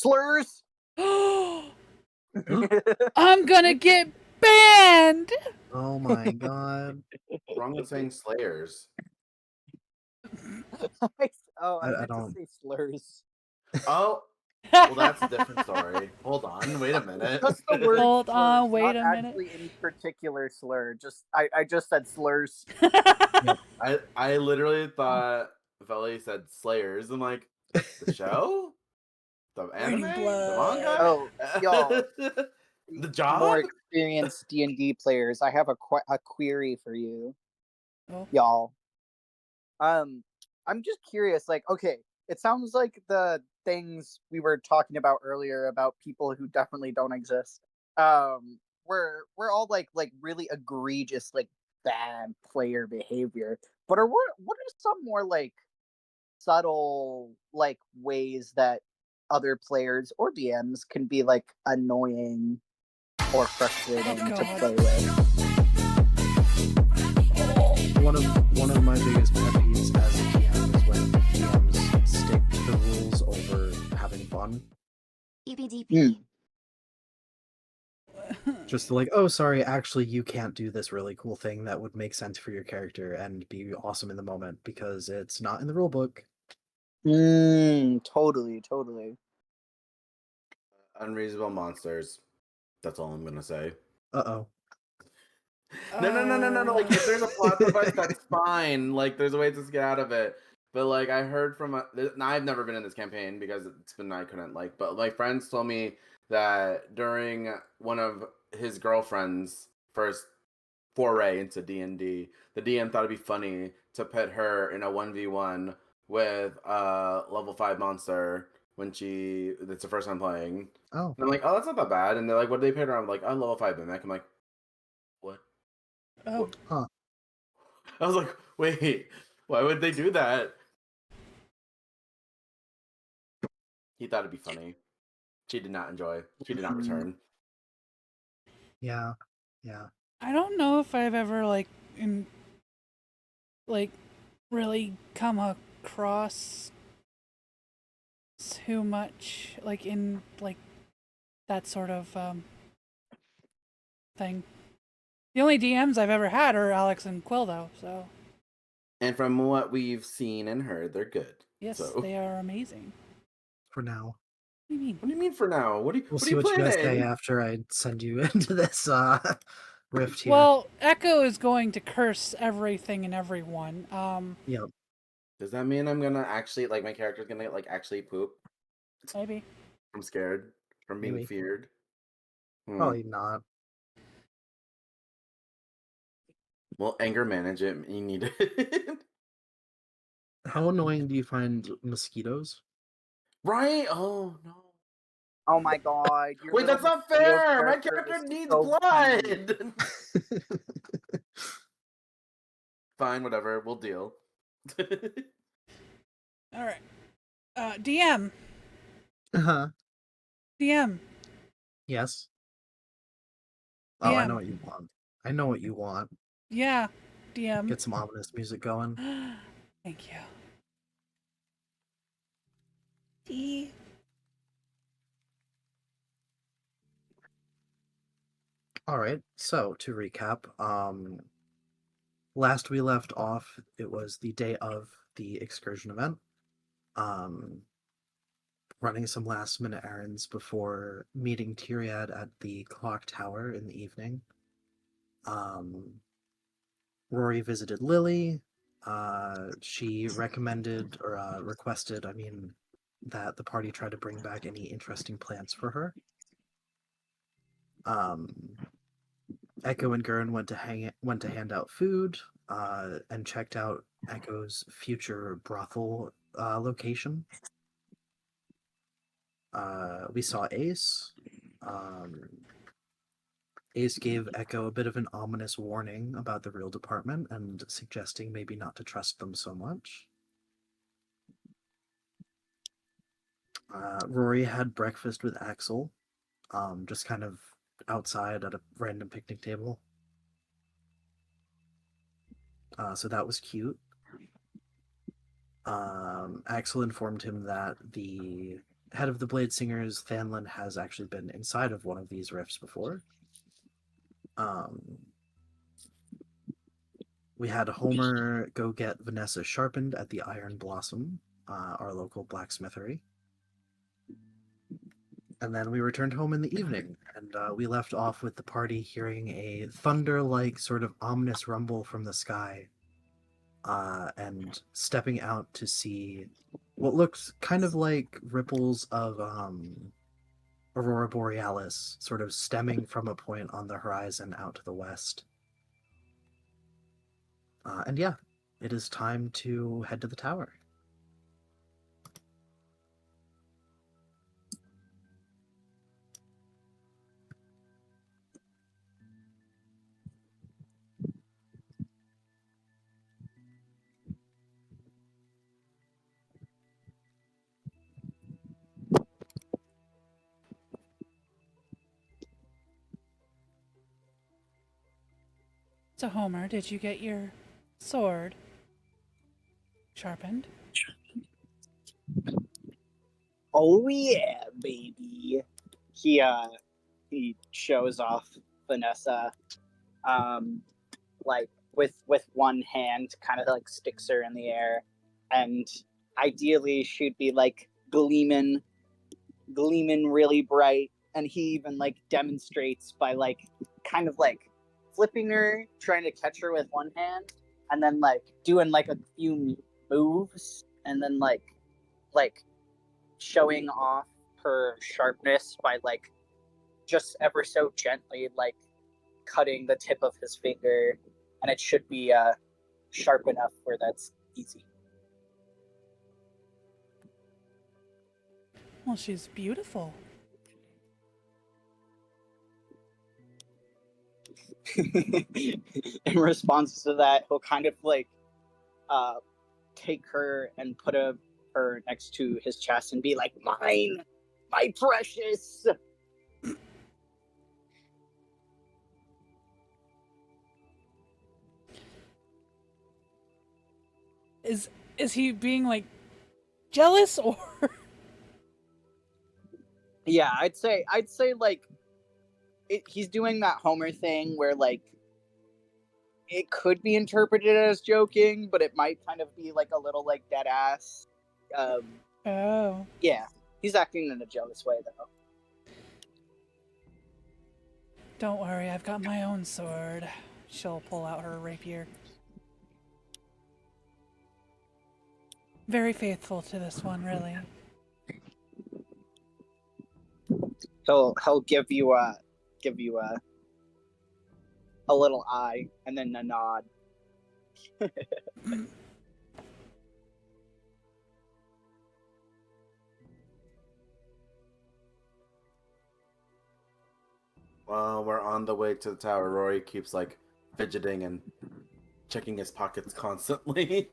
Slurs. I'm gonna get banned. Oh my god. What's wrong with saying Slayers? I I meant to don't. say slurs. Oh, well, that's a different story. Hold on, wait a minute. Just the word Hold slurs, on, wait not a minute. actually any particular slur. Just I just said slurs. I literally thought Veli said Slayers. I'm like, the show? The anime? Raining The blood. manga? Oh, y'all. The job? More experienced D&D players. I have a query for you, Oh. y'all. I'm just curious. Like, okay, it sounds like the things we were talking about earlier about people who definitely don't exist. We're all like really egregious, like bad player behavior. But what are some more like subtle like ways that other players or DMs can be like annoying or frustrating Oh, to God. play with? One of my biggest pet peeves as a DM is when DMs stick to the rules over having fun. Just like, oh, sorry, actually, you can't do this really cool thing that would make sense for your character and be awesome in the moment because it's not in the rulebook. Totally. Unreasonable monsters. That's all I'm gonna say. Uh-oh. No. Like, if there's a plot device, that's fine. Like, there's a way to get out of it. But like, I heard from now I've never been in this campaign because it's been I couldn't like. But my friends told me that during one of his girlfriend's first foray into D&D, the DM thought it'd be funny to put her in a 1v1 with a level 5 monster when it's the first time playing. Oh. And I'm like, oh, that's not that bad. And they're like, what did they put her on? I'm like, I'm level 5 mimic. I'm like, what? Oh. Huh. I was like, wait, why would they do that? He thought it'd be funny. She did not enjoy. She did not return. Yeah. I don't know if I've ever really come across too much in that sort of thing. The only DMs I've ever had are Alex and Quill, though. So And from what we've seen and heard, they're good. yes, So. they are amazing. For now. What do you mean? What do you mean for now? What We'll are see you what you guys say planning? after I send you into this rift here. Well, Echo is going to curse everything and everyone. Yep. Does that mean I'm gonna actually my character's gonna actually poop? Maybe. I'm scared from being Maybe. feared. Probably not. Well, anger management, you need it. How annoying do you find mosquitoes? Right? Oh no. Oh my god! Your Wait, little that's not mosquito fair! My character character is needs so cute. blood! Fine, whatever, we'll deal. Alright. DM. Uh-huh. DM. Yes. Oh, I know DM. what you want. I know what you want. Yeah. DM. Get some ominous music going. Thank you. D. Alright, so to recap, last we left off, it was the day of the excursion event. Running some last minute errands before meeting Tyriad at the clock tower in the evening. Rory visited Lily. She recommended or requested, that the party try to bring back any interesting plants for her. Echo and Gurn went to hand out food and checked out Echo's future brothel location. We saw Ace. Ace gave Echo a bit of an ominous warning about the real department and suggesting maybe not to trust them so much. Rory had breakfast with Axel, just kind of outside at a random picnic table. So that was cute. Axel informed him that the head of the Blade Singers, Thanlin, has actually been inside of one of these rifts before. We had Homer go get Vanessa sharpened at the Iron Blossom, our local blacksmithery. And then we returned home in the evening, and we left off with the party hearing a thunder-like sort of ominous rumble from the sky, and stepping out to see what looks kind of like ripples of Aurora Borealis sort of stemming from a point on the horizon out to the west. And yeah, it is time to head to the tower. So, Homer, did you get your sword sharpened? Oh yeah, baby. He shows off Vanessa, like with one hand, kind of like sticks her in the air, and ideally she'd be like gleaming really bright. And he even like demonstrates by like kind of like flipping her, trying to catch her with one hand, and then like doing like a few moves, and then like showing off her sharpness by like just ever so gently like cutting the tip of his finger, and it should be sharp enough where that's easy. Well, she's beautiful. In response to that, he'll kind of like take her and put her next to his chest and be like, "Mine, my precious." Is he being like jealous or? Yeah, I'd say like he's doing that Homer thing where like it could be interpreted as joking, but it might kind of be like a little like dead ass. Oh. Yeah, he's acting in a jealous way though. Don't worry, I've got my own sword. She'll pull out her rapier. Very faithful to this one, really. He'll give you a little eye and then a nod. While we're on the way to the tower, Rory keeps like fidgeting and checking his pockets constantly.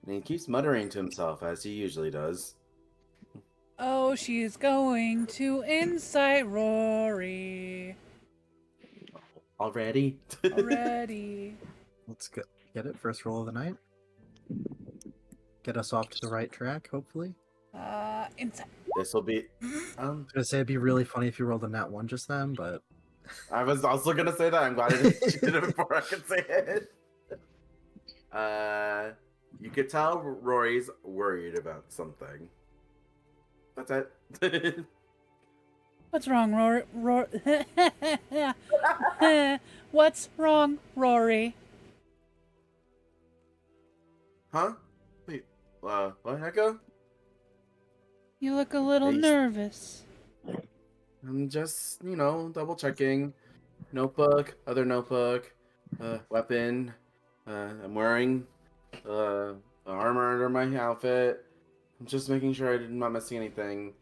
And he keeps muttering to himself as he usually does. Oh, she's going to incite Rory. Already? Already. Let's get it. First roll of the night. Get us off to the right track, hopefully. Incite. This will be. I was gonna say it'd be really funny if you rolled a nat 1 just then, but I was also gonna say that. I'm glad I didn't shoot it before I could say it. You could tell Rory's worried about something. That's it. What's wrong, Rory? What's wrong, Rory? Huh? Wait. What, Echo? You look a little Hey. nervous. I'm just, double checking. Notebook, other notebook, weapon. I'm wearing armor under my outfit. I'm just making sure I'm not missing anything.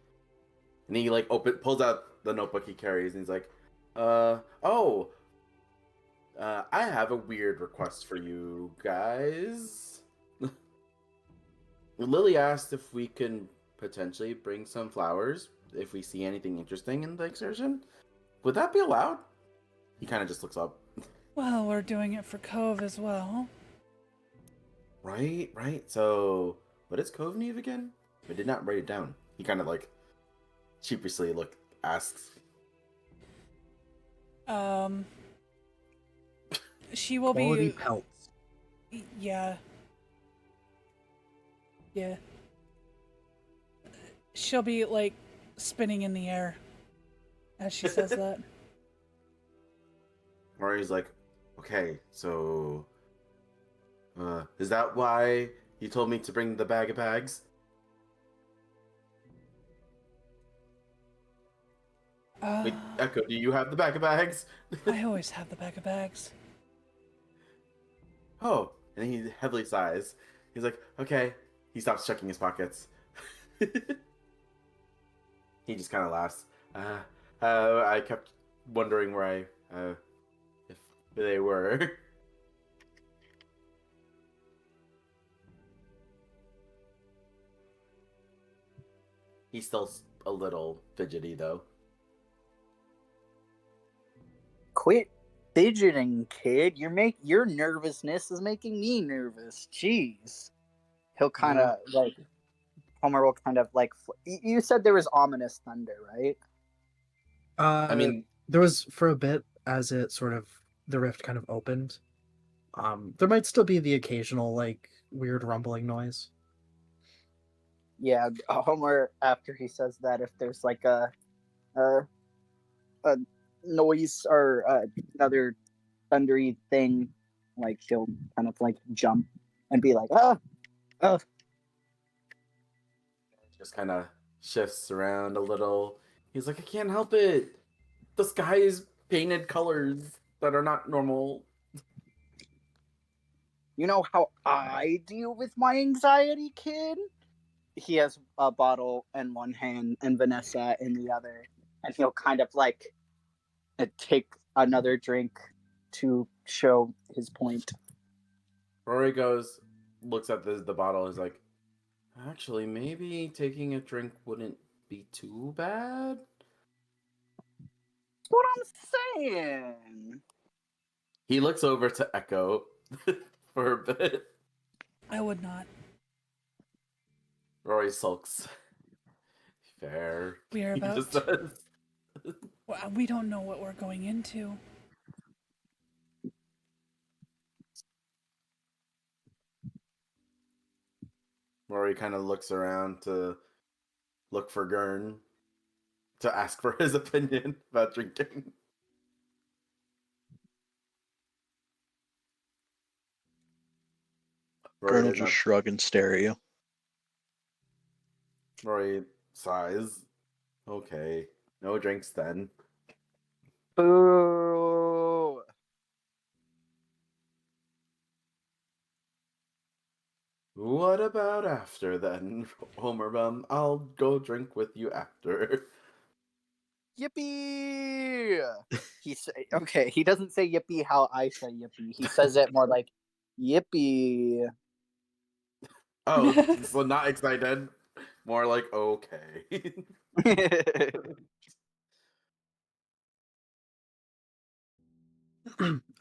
And he like pulls out the notebook he carries, and he's like, I have a weird request for you guys. Lily asked if we can potentially bring some flowers if we see anything interesting in the excursion. Would that be allowed? He kind of just looks up. Well, we're doing it for Cove as well. Right. So, what is Cove Neve again? I did not write it down. He kind of like sheepishly asks. Um, she will Quality be. pelts. Yeah. Yeah. She'll be like spinning in the air as she says that. Rory's like, okay, so, is that why you told me to bring the bag of bags? Wait, Echo, do you have the bag of bags? I always have the bag of bags. Oh, and he heavily sighs. He's like, okay. He stops checking his pockets. He just kind of laughs. I kept wondering where if they were. He's still a little fidgety though. Quit fidgeting, kid. Your nervousness is making me nervous. Jeez. He'll kind of like Homer will kind of like. You said there was ominous thunder, right? I mean, There was for a bit as it sort of the rift kind of opened. There might still be the occasional like weird rumbling noise. Yeah, Homer. After he says that, if there's like a, a noise or another thundery thing, like he'll kind of like jump and be like, oh, just kind of shifts around a little. He's like, I can't help it. The sky is painted colors that are not normal. you know how I deal with my anxiety, kid? He has a bottle in one hand and Vanessa in the other, and he'll kind of like take another drink to show his point. Rory goes, looks at the bottle, is like, actually, maybe taking a drink wouldn't be too bad. That's what I'm saying. He looks over to Echo for a bit. I would not. Rory sulks. Fair. We are He about. just says. Well, we don't know what we're going into. Rory kind of looks around to look for Gurn to ask for his opinion about drinking. Rory Gurn will does just not. shrug and stare at you. Rory sighs. Okay, no drinks then. Boo. What about after then, Homer Bum? I'll go drink with you after. Yippee! He say okay. He doesn't say yippee how I say yippee. He says it more like yippee. Oh, so not excited. More like okay.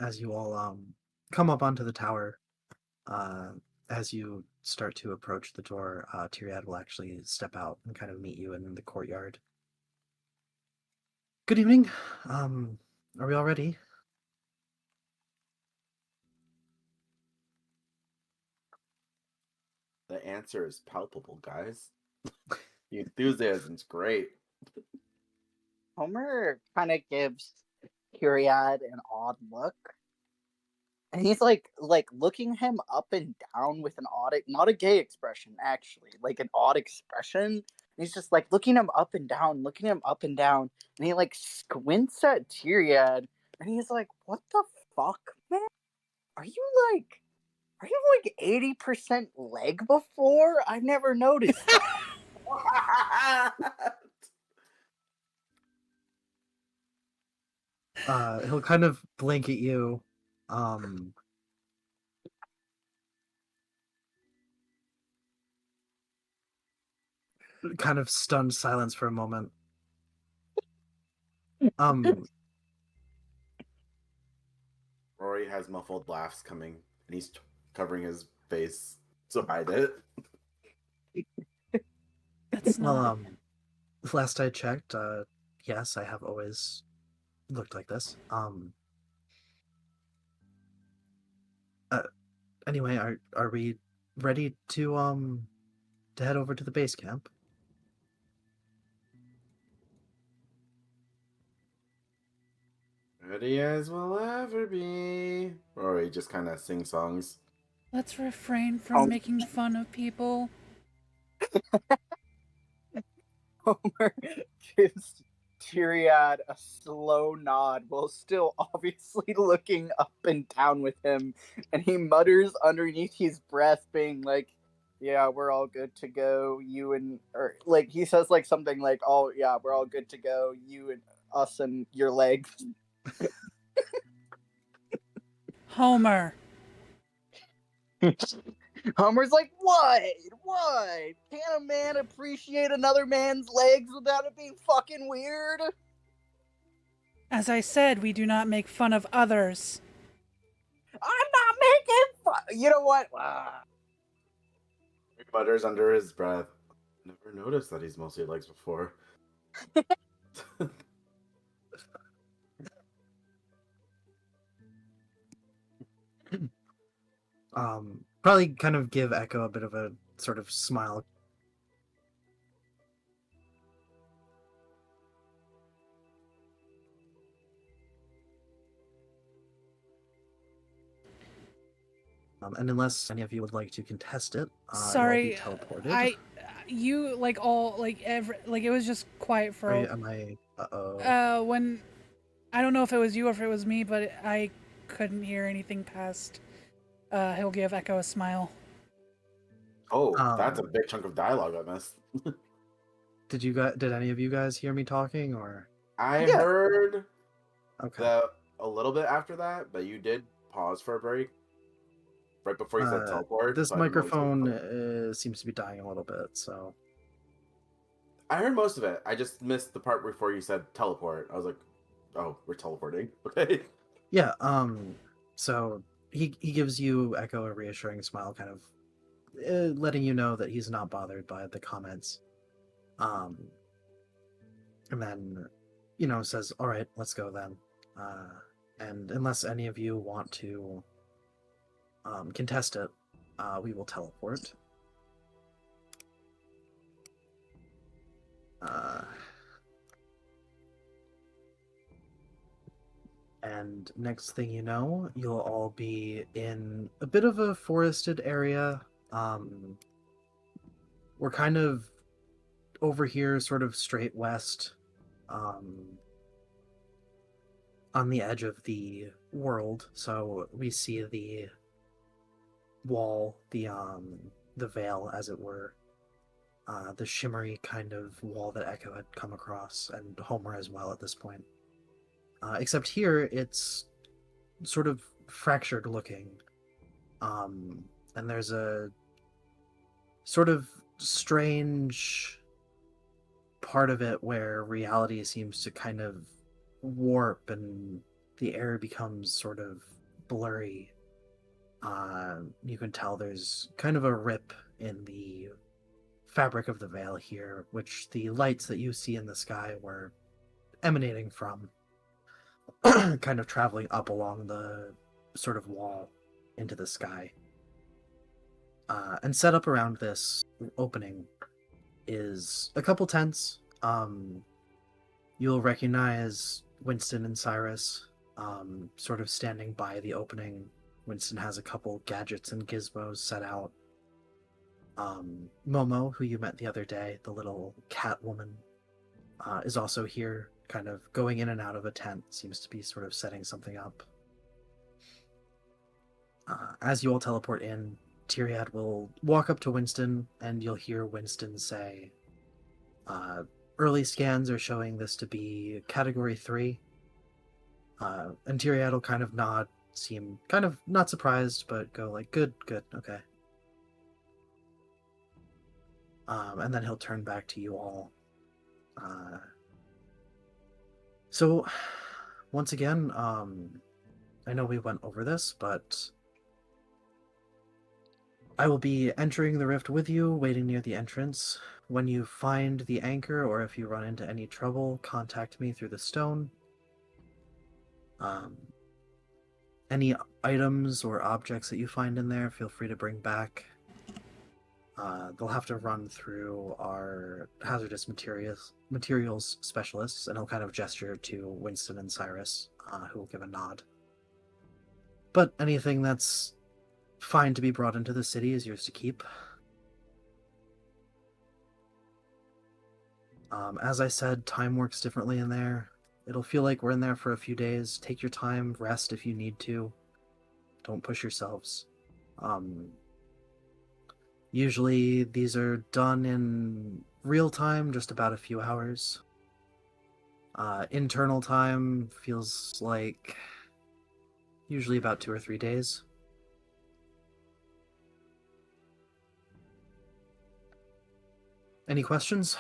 As you all come up onto the tower, as you start to approach the door, Tyriad will actually step out and kind of meet you in the courtyard. Good evening. Are we all ready? The answer is palpable, guys. The enthusiasm's great. Homer kind of gives Kyriad an odd look, and he's like looking him up and down with an odd, not a gay expression actually, like an odd expression. And he's just like looking him up and down, looking him up and down, and he like squints at Tyriad, and he's like, "What the fuck, man? Are you like?" Are you like 80% leg before? I've never noticed that. He'll kind of blink at you. Um, Kind of stunned silence for a moment. Um, Rory has muffled laughs coming, and he's covering his face to hide it. That's Well, not. last I checked, yes, I have always looked like this. Uh, anyway, are we ready to head over to the base camp? Ready as we'll ever be. Or he just kind of sing songs. Let's refrain from Um, making fun of people. Homer gives Tyriad a slow nod while still obviously looking up and down with him, and he mutters underneath his breath, being like, "Yeah, we're all good to go. You and or like he says like something like, "Oh yeah, we're all good to go. You and us and your legs." Homer. Homer's like, "What? What? Can't a man appreciate another man's legs without it being fucking weird?" As I said, we do not make fun of others. I'm not making fun. You know what? He mutters under his breath. Never noticed that he's mostly legs before. Probably kind of give Echo a bit of a sort of smile. And unless any of you would like to contest it, you'll all be Sorry, teleported. you like all like every like it was just quiet for Am I? Uh-oh. when I don't know if it was you or if it was me, but I couldn't hear anything past. He'll give Echo a smile. Oh, that's a Um, big chunk of dialogue I missed. Did any of you guys hear me talking, or? I Yeah. heard Okay. a little bit after that, but you did pause for a break right before you said teleport. This So I didn't know what you microphone said. seems to be dying a little bit, so. I heard most of it. I just missed the part before you said teleport. I was like, "Oh, we're teleporting." Okay. Yeah, so he gives you, Echo, a reassuring smile, kind of letting you know that he's not bothered by the comments. Um, and then, says, "All right, let's go then." And unless any of you want to contest it, we will teleport. And next thing you know, you'll all be in a bit of a forested area. We're kind of over here, sort of straight west, on the edge of the world. So we see the wall, the veil, as it were, the shimmery kind of wall that Echo had come across, and Homer as well at this point. Except here, it's sort of fractured looking. And there's a sort of strange part of it where reality seems to kind of warp and the air becomes sort of blurry. You can tell there's kind of a rip in the fabric of the veil here, which the lights that you see in the sky were emanating from, kind of traveling up along the sort of wall into the sky. And set up around this opening is a couple tents. You'll recognize Winston and Cyrus, sort of standing by the opening. Winston has a couple gadgets and gizmos set out. Momo, who you met the other day, the little cat woman, is also here, kind of going in and out of a tent, seems to be sort of setting something up. As you all teleport in, Tyriad will walk up to Winston, and you'll hear Winston say, early scans are showing this to be Category 3. And Tyriad will kind of nod, seem kind of not surprised, but go like, good, okay. And then he'll turn back to you all. So, once again, I know we went over this, but I will be entering the rift with you, waiting near the entrance. When you find the anchor, or if you run into any trouble, contact me through the stone. Um, any items or objects that you find in there, feel free to bring back. They'll have to run through our hazardous materials specialists, and he'll kind of gesture to Winston and Cyrus, who will give a nod. But anything that's fine to be brought into the city is yours to keep. As I said, time works differently in there. It'll feel like we're in there for a few days. Take your time, rest if you need to. Don't push yourselves. Usually these are done in real time, just about a few hours. Internal time feels like usually about 2 or 3 days. Any questions?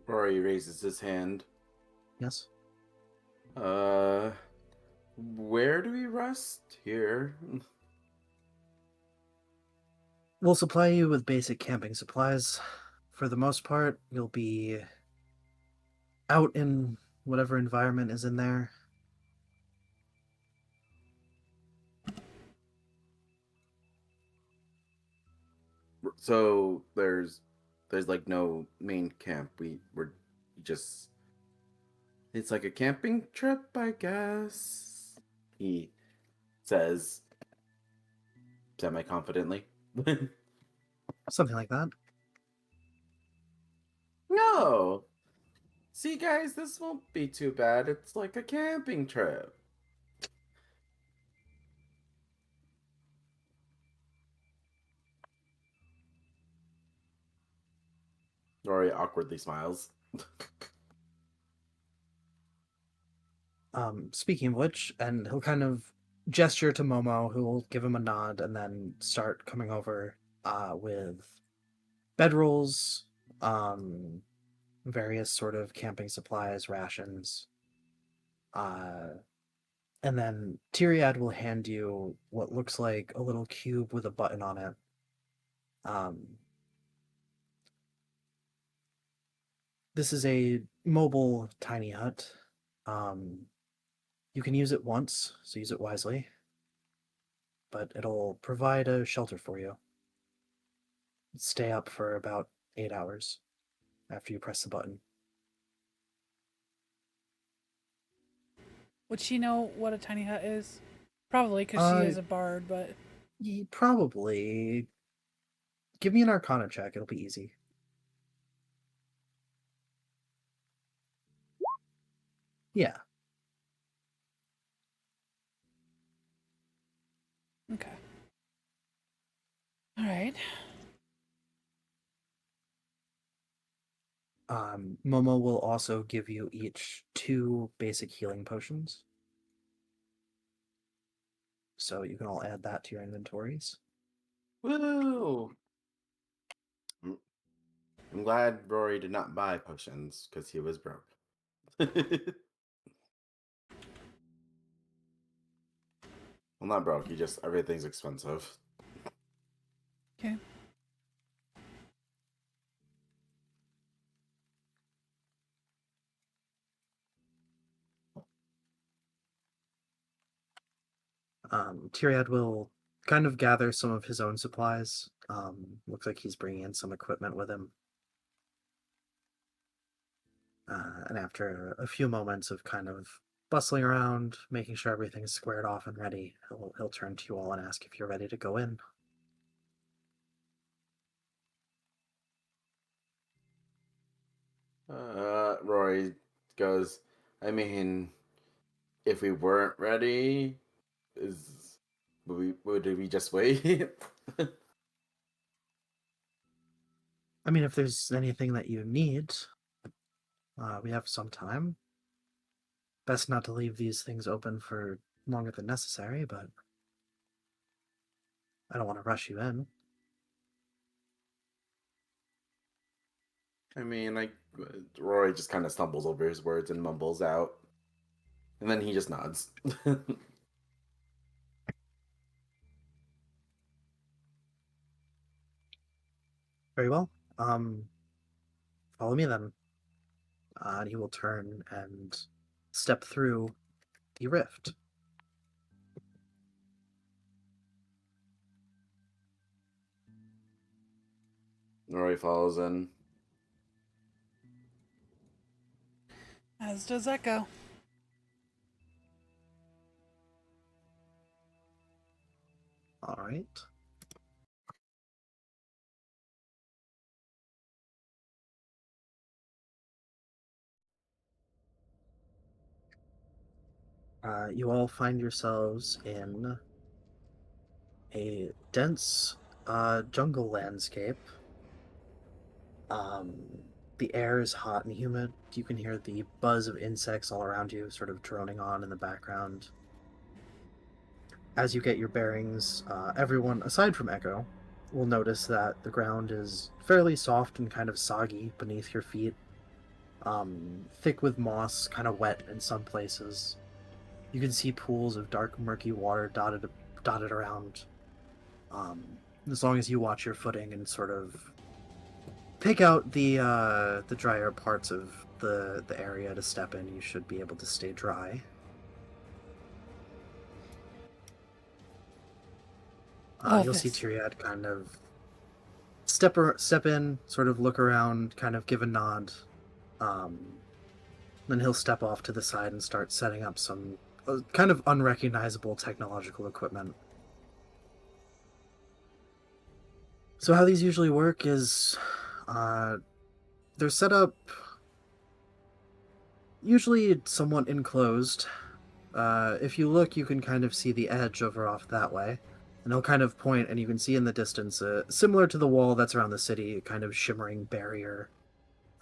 Rory raises his hand. Yes? Where do we rest? Here. We'll supply you with basic camping supplies. For the most part, you'll be out in whatever environment is in there. So there's like no main camp. We're just it's like a camping trip, I guess. He says semi-confidently. Something like that. No. See, guys, this won't be too bad. It's like a camping trip. Rory awkwardly smiles. Speaking of which, and he'll kind of gesture to Momo, who will give him a nod and then start coming over with bedrolls, various sort of camping supplies, rations. And then Tyriad will hand you what looks like a little cube with a button on it. This is a mobile tiny hut. You can use it once, so use it wisely. But it'll provide a shelter for you. Stay up for about 8 hours after you press the button. Would she know what a tiny hut is? Probably, because she is a bard, but... Probably. Give me an Arcana check, it'll be easy. Yeah. Okay. Alright. Momo will also give you each 2 basic healing potions. So you can all add that to your inventories. Woo! I'm glad Rory did not buy potions because he was broke. Well, not broke. He just everything's expensive. Okay. Tyriad will kind of gather some of his own supplies. Looks like he's bringing in some equipment with him. And after a few moments of kind of bustling around, making sure everything's squared off and ready, he'll turn to you all and ask if you're ready to go in. Rory goes, I mean, if we weren't ready, would we just wait? I mean, if there's anything that you need, we have some time. Best not to leave these things open for longer than necessary, but I don't want to rush you in. I mean, like, Rory just kind of stumbles over his words and mumbles out. And then he just nods. Very well. Follow me then. And he will turn and step through the rift. Rory follows in. As does Echo. All right. You all find yourselves in a dense jungle landscape. Um, the air is hot and humid. You can hear the buzz of insects all around you, sort of droning on in the background. As you get your bearings, everyone, aside from Echo, will notice that the ground is fairly soft and kind of soggy beneath your feet. Thick with moss, kind of wet in some places. You can see pools of dark, murky water dotted around. As long as you watch your footing and sort of pick out the drier parts of the area to step in, you should be able to stay dry. You'll see Tyriad kind of step in, sort of look around, kind of give a nod. Then he'll step off to the side and start setting up some kind of unrecognizable technological equipment. So how these usually work is they're set up usually somewhat enclosed. If you look, you can kind of see the edge over off that way. And he'll kind of point, and you can see in the distance, similar to the wall that's around the city, a kind of shimmering barrier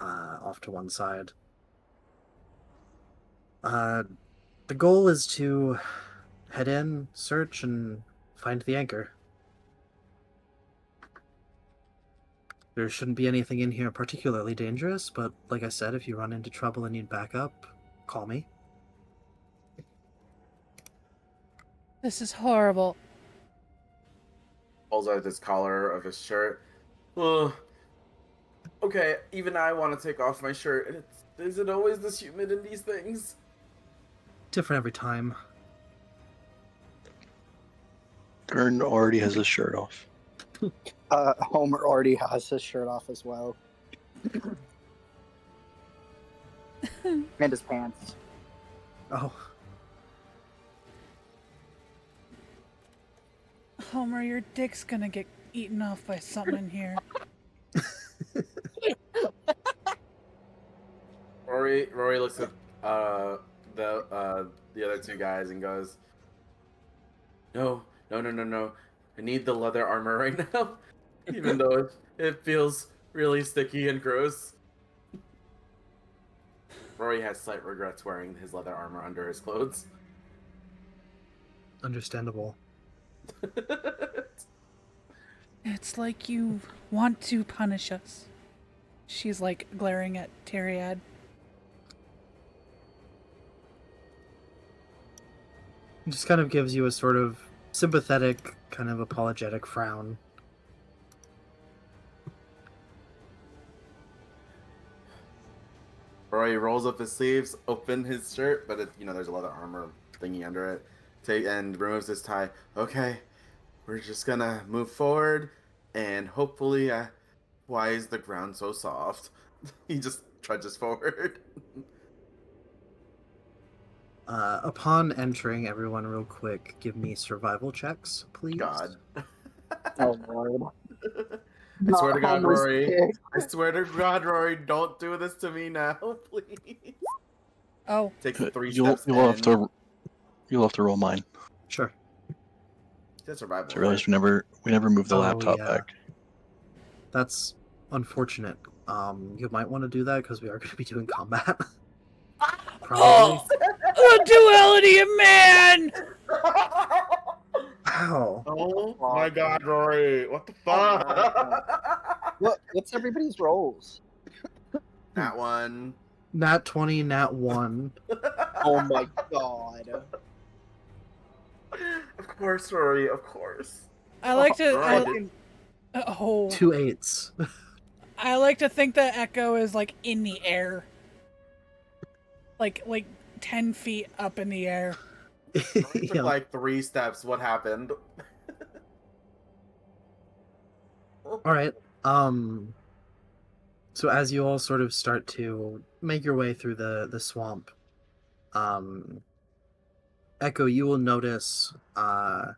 off to one side. The goal is to head in, search, and find the anchor. There shouldn't be anything in here particularly dangerous, but like I said, if you run into trouble and need backup, call me. This is horrible. Pulls out his collar of his shirt. Ugh. Okay, even I want to take off my shirt. And is it always this humid in these things? Different every time. Gern already has his shirt off. Homer already has his shirt off as well. And his pants. Oh. Homer, your dick's gonna get eaten off by something in here. Rory looks at the other two guys and goes, No. I need the leather armor right now, even though it feels really sticky and gross. Rory has slight regrets wearing his leather armor under his clothes. Understandable. It's like you want to punish us. She's like glaring at Tyriad. It just kind of gives you a sort of sympathetic, kind of apologetic frown. Rory rolls up his sleeves, open his shirt, but there's a leather armor thingy under it. And removes his tie. Okay, we're just gonna move forward, and hopefully, why is the ground so soft? He just trudges forward. Upon entering, everyone real quick, give me survival checks, please. God. Oh, Lord. I swear to God, Homer's Rory. dick. I swear to God, Rory, don't do this to me now, please. Oh. Take 3 You'll steps have to roll mine. Sure. That's survival. So I realized we never moved the laptop yeah. back. That's unfortunate. You might want to do that because we are going to be doing combat. Probably. The duality of man! Wow. Oh my God, Rory! What the fuck? What's everybody's rolls? That one. Nat 20, Nat 1. Oh my God. Of course, Rory. Of course. I like to. Rory, Oh, 2 8s. I like to think that Echo is like in the air, like 10 feet up in the air. Rory took Yep. like 3 steps. What happened? All right. Um. So as you all sort of start to make your way through the swamp, um, Echo, you will notice Homer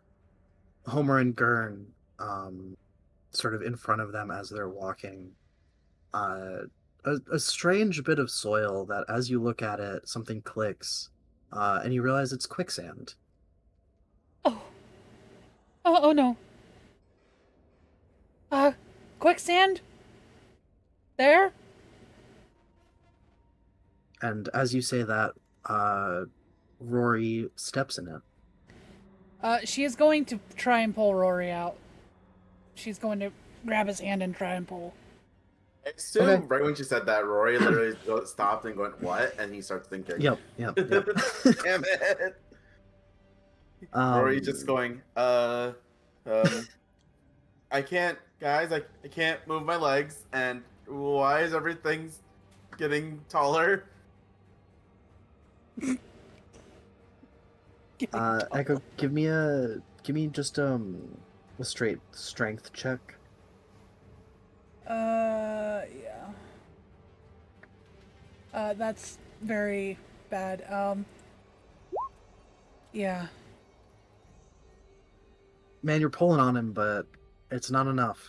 and Gurn sort of in front of them as they're walking. Uh, a strange bit of soil that, as you look at it, something clicks, and you realize it's quicksand. Oh, oh no. Quicksand? There? And as you say that, Rory steps in it. She is going to try and pull Rory out. She's going to grab his hand and try and pull. I assume Okay. right when she said that, Rory literally stopped and went, "What?" And he starts thinking. Yep. Damn it. Rory just Um, going, I can't, guys, I can't move my legs, and why is everything getting taller? Echo, give me just a straight strength check. Yeah. That's very bad. Yeah. Man, you're pulling on him, but it's not enough.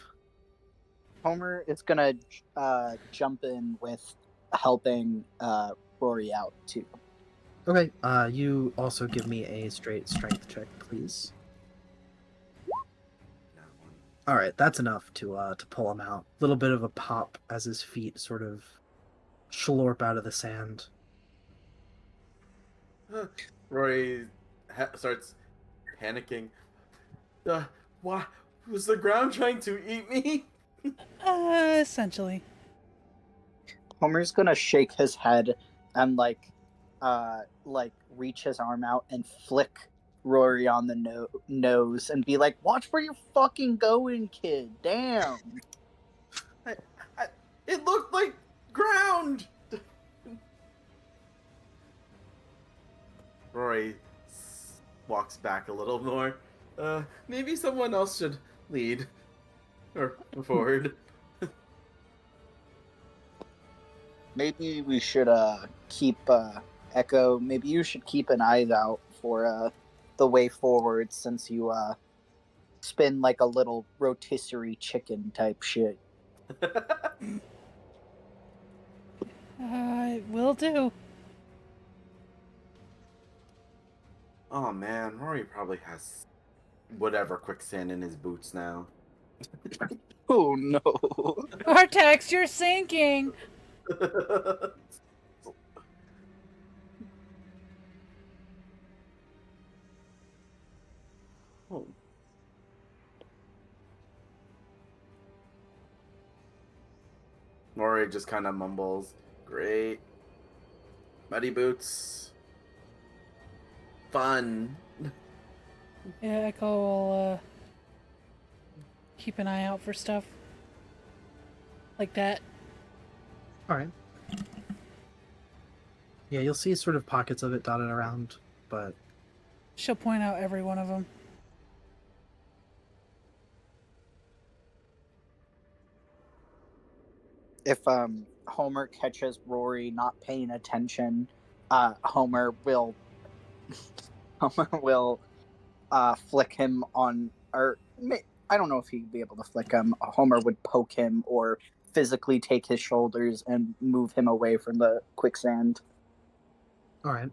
Homer is gonna jump in with helping Rory out too. Okay, you also give me a straight strength check, please. All right, that's enough to pull him out. A little bit of a pop as his feet sort of schlorp out of the sand. Rory starts panicking. Why was the ground trying to eat me? Essentially. Homer's gonna shake his head and like reach his arm out and flick Rory on the nose and be like, "Watch where you're fucking going, kid. Damn." I, I, it looked like ground. Rory walks back a little more. Maybe someone else should lead or forward. Maybe we should keep Echo. Maybe you should keep an eye out for the way forward since you spin like a little rotisserie chicken type shit. Will do. Oh man, Rory probably has whatever quicksand in his boots now. Oh no. Artex, you're sinking! Oh. Rory just kind of mumbles, "Great. Muddy boots. Fun." Yeah, Echo will, keep an eye out for stuff. Like that. All right. Yeah, you'll see sort of pockets of it dotted around, but She'll point out every one of them. If Homer catches Rory not paying attention, Homer will Homer will flick him on, or I don't know if he'd be able to flick him. Homer would poke him or physically take his shoulders and move him away from the quicksand. all right.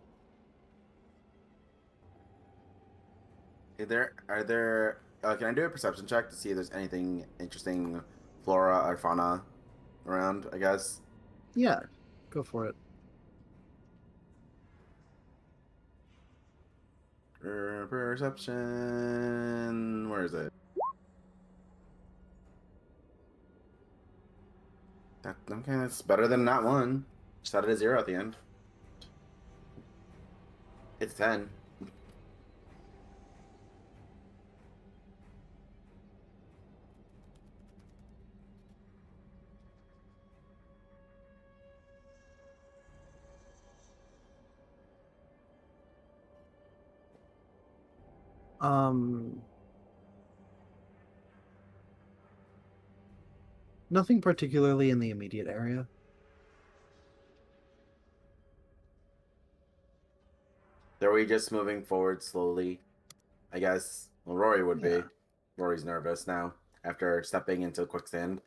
Are there? Can I do a perception check to see if there's anything interesting, flora or fauna, around? I guess. Yeah, go for it. Perception. Where is it? Okay, that's better than not one. Just added a 0 at the end. It's 10. Um, nothing particularly in the immediate area. Are we just moving forward slowly? I guess. Well, Rory would Yeah. be. Rory's nervous now after stepping into quicksand.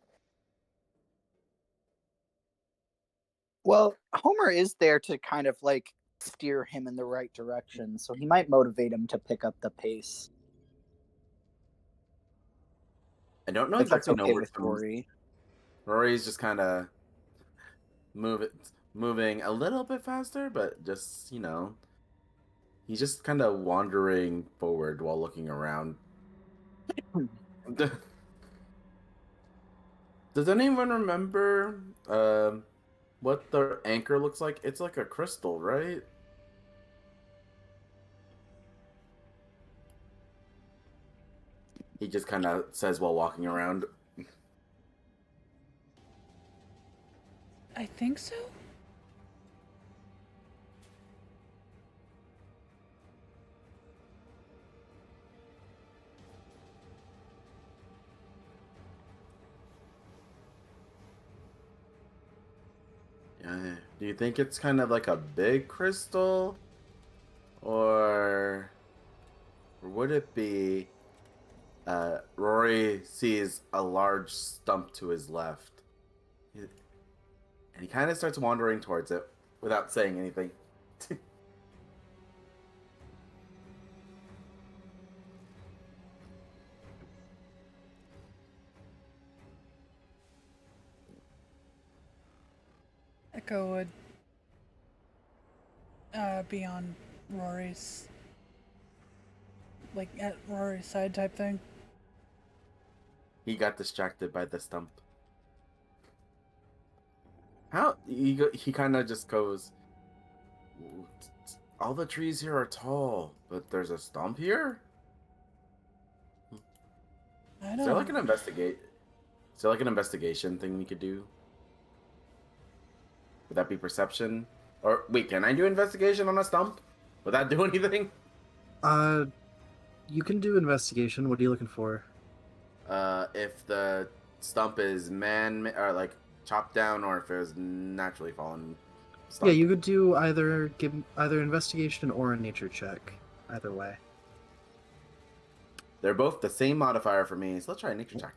Well, Homer is there to kind of like steer him in the right direction, so he might motivate him to pick up the pace. I don't know If that's exactly know okay where with to. Rory. Rory's just kind of moving a little bit faster, but just he's just kind of wandering forward while looking around. Does anyone remember what the anchor looks like? It's like a crystal, right? He just kind of says while walking around. I think so. Do you think it's kind of like a big crystal? Or would it be Rory sees a large stump to his left. And he kind of starts wandering towards it without saying anything. Echo would be on Rory's, like at Rory's side type thing. He got distracted by the stump. He kind of just goes, all the trees here are tall, but there's a stump here? I Is there like don't. an investigate? Is there like an investigation thing we could do? Would that be perception? Or wait, can I do investigation on a stump? Would that do anything? You can do investigation. What are you looking for? If the stump is man or like chopped down, or if it was naturally fallen stump. Yeah, you could do either investigation or a nature check. Either way. They're both the same modifier for me, so let's try a nature check.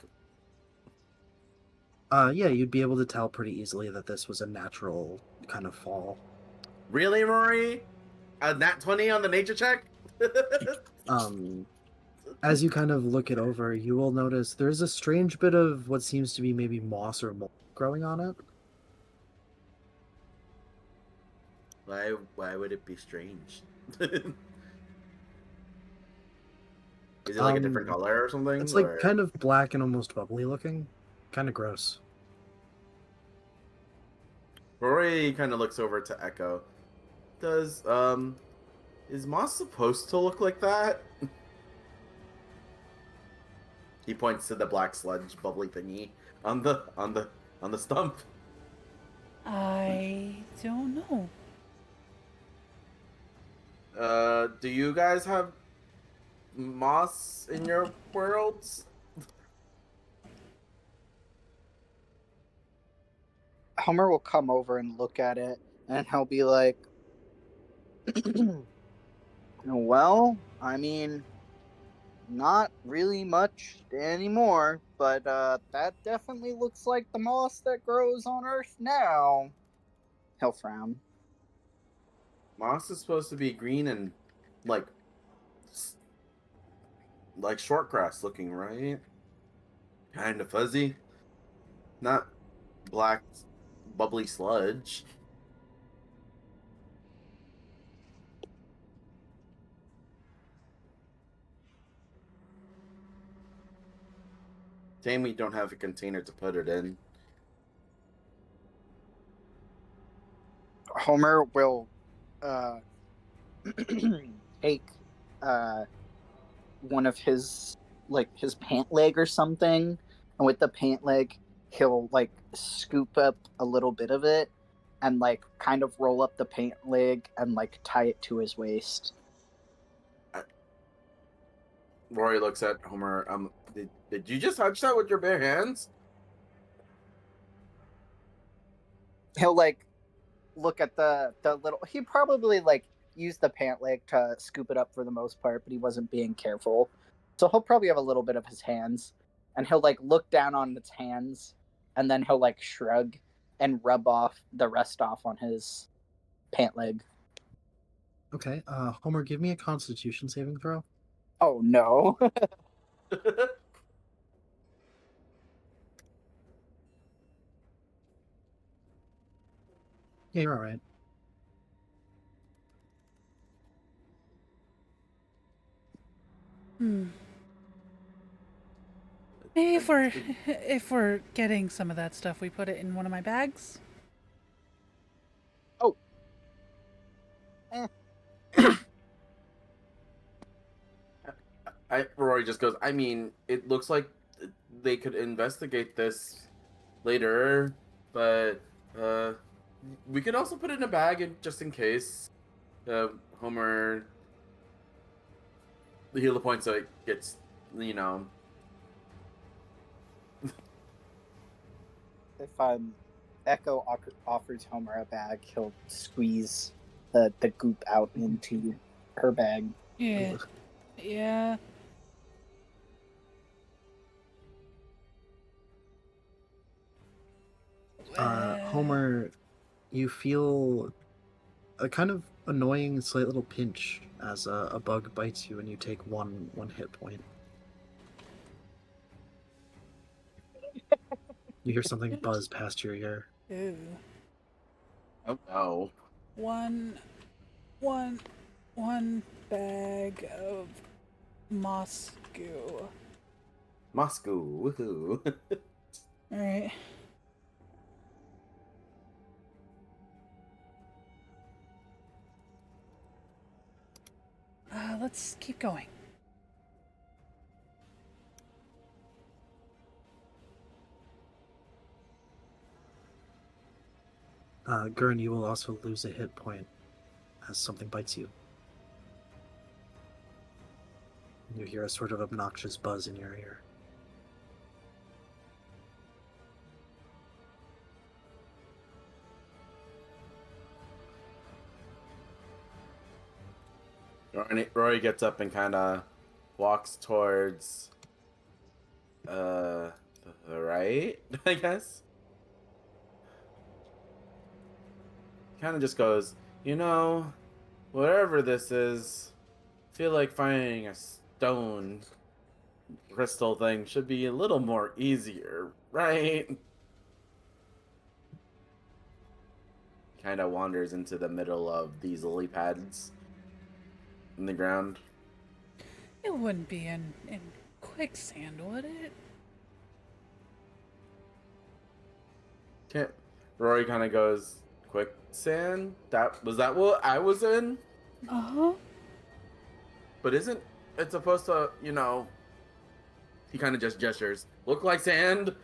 Yeah, you'd be able to tell pretty easily that this was a natural kind of fall. Really, Rory? A nat 20 on the nature check? As you kind of look it over, you will notice there's a strange bit of what seems to be maybe moss or mold growing on it. Why would it be strange? Is it like a different color or something? It's like or... kind of black and almost bubbly looking. Kind of gross. Rory kind of looks over to Echo. Is moss supposed to look like that? He points to the black sludge bubbly thingy on the stump. I don't know. Do you guys have moss in your worlds? Homer will come over and look at it, and he'll be like, well, I mean, not really much anymore, but that definitely looks like the moss that grows on Earth now. He'll frown. Moss is supposed to be green and like short grass looking, right? Kind of fuzzy. Not black bubbly sludge. Shame we don't have a container to put it in. Homer will take one of his his pant leg or something, and with the pant leg he'll like scoop up a little bit of it and like kind of roll up the pant leg and like tie it to his waist. Rory looks at Homer. Did you just touch that with your bare hands? He'll like look at the little. He probably like used the pant leg to scoop it up for the most part, but he wasn't being careful. So he'll probably have a little bit of his hands, and he'll like look down on its hands, and then he'll like shrug and rub off the rest off on his pant leg. Okay, Homer, give me a Constitution saving throw. Oh no. Yeah, you're all right. Maybe if we're getting some of that stuff, we put it in one of my bags. Oh. Rory just goes, I mean, it looks like they could investigate this later, but we could also put it in a bag just in case. Homer, he'll the point so it gets, you know. If Echo offers Homer a bag, he'll squeeze the goop out into her bag. Yeah. Yeah. Homer, you feel a kind of annoying, slight little pinch as a bug bites you, and you take one hit point. You hear something buzz past your ear. Ew. Oh no. One bag of moss goo. Moscow, woohoo. All right. Let's keep going. Gurn, you will also lose a hit point as something bites you. You hear a sort of obnoxious buzz in your ear. Rory gets up and kind of walks towards the right, I guess. Kind of just goes, you know, whatever this is, I feel like finding a stone crystal thing should be a little more easier, right? Kind of wanders into the middle of these lily pads in the ground. It wouldn't be in quicksand, would it? Okay. Rory kind of goes, quicksand? Was that what I was in? Uh-huh. But isn't it supposed to, you know, he kind of just gestures, look like sand?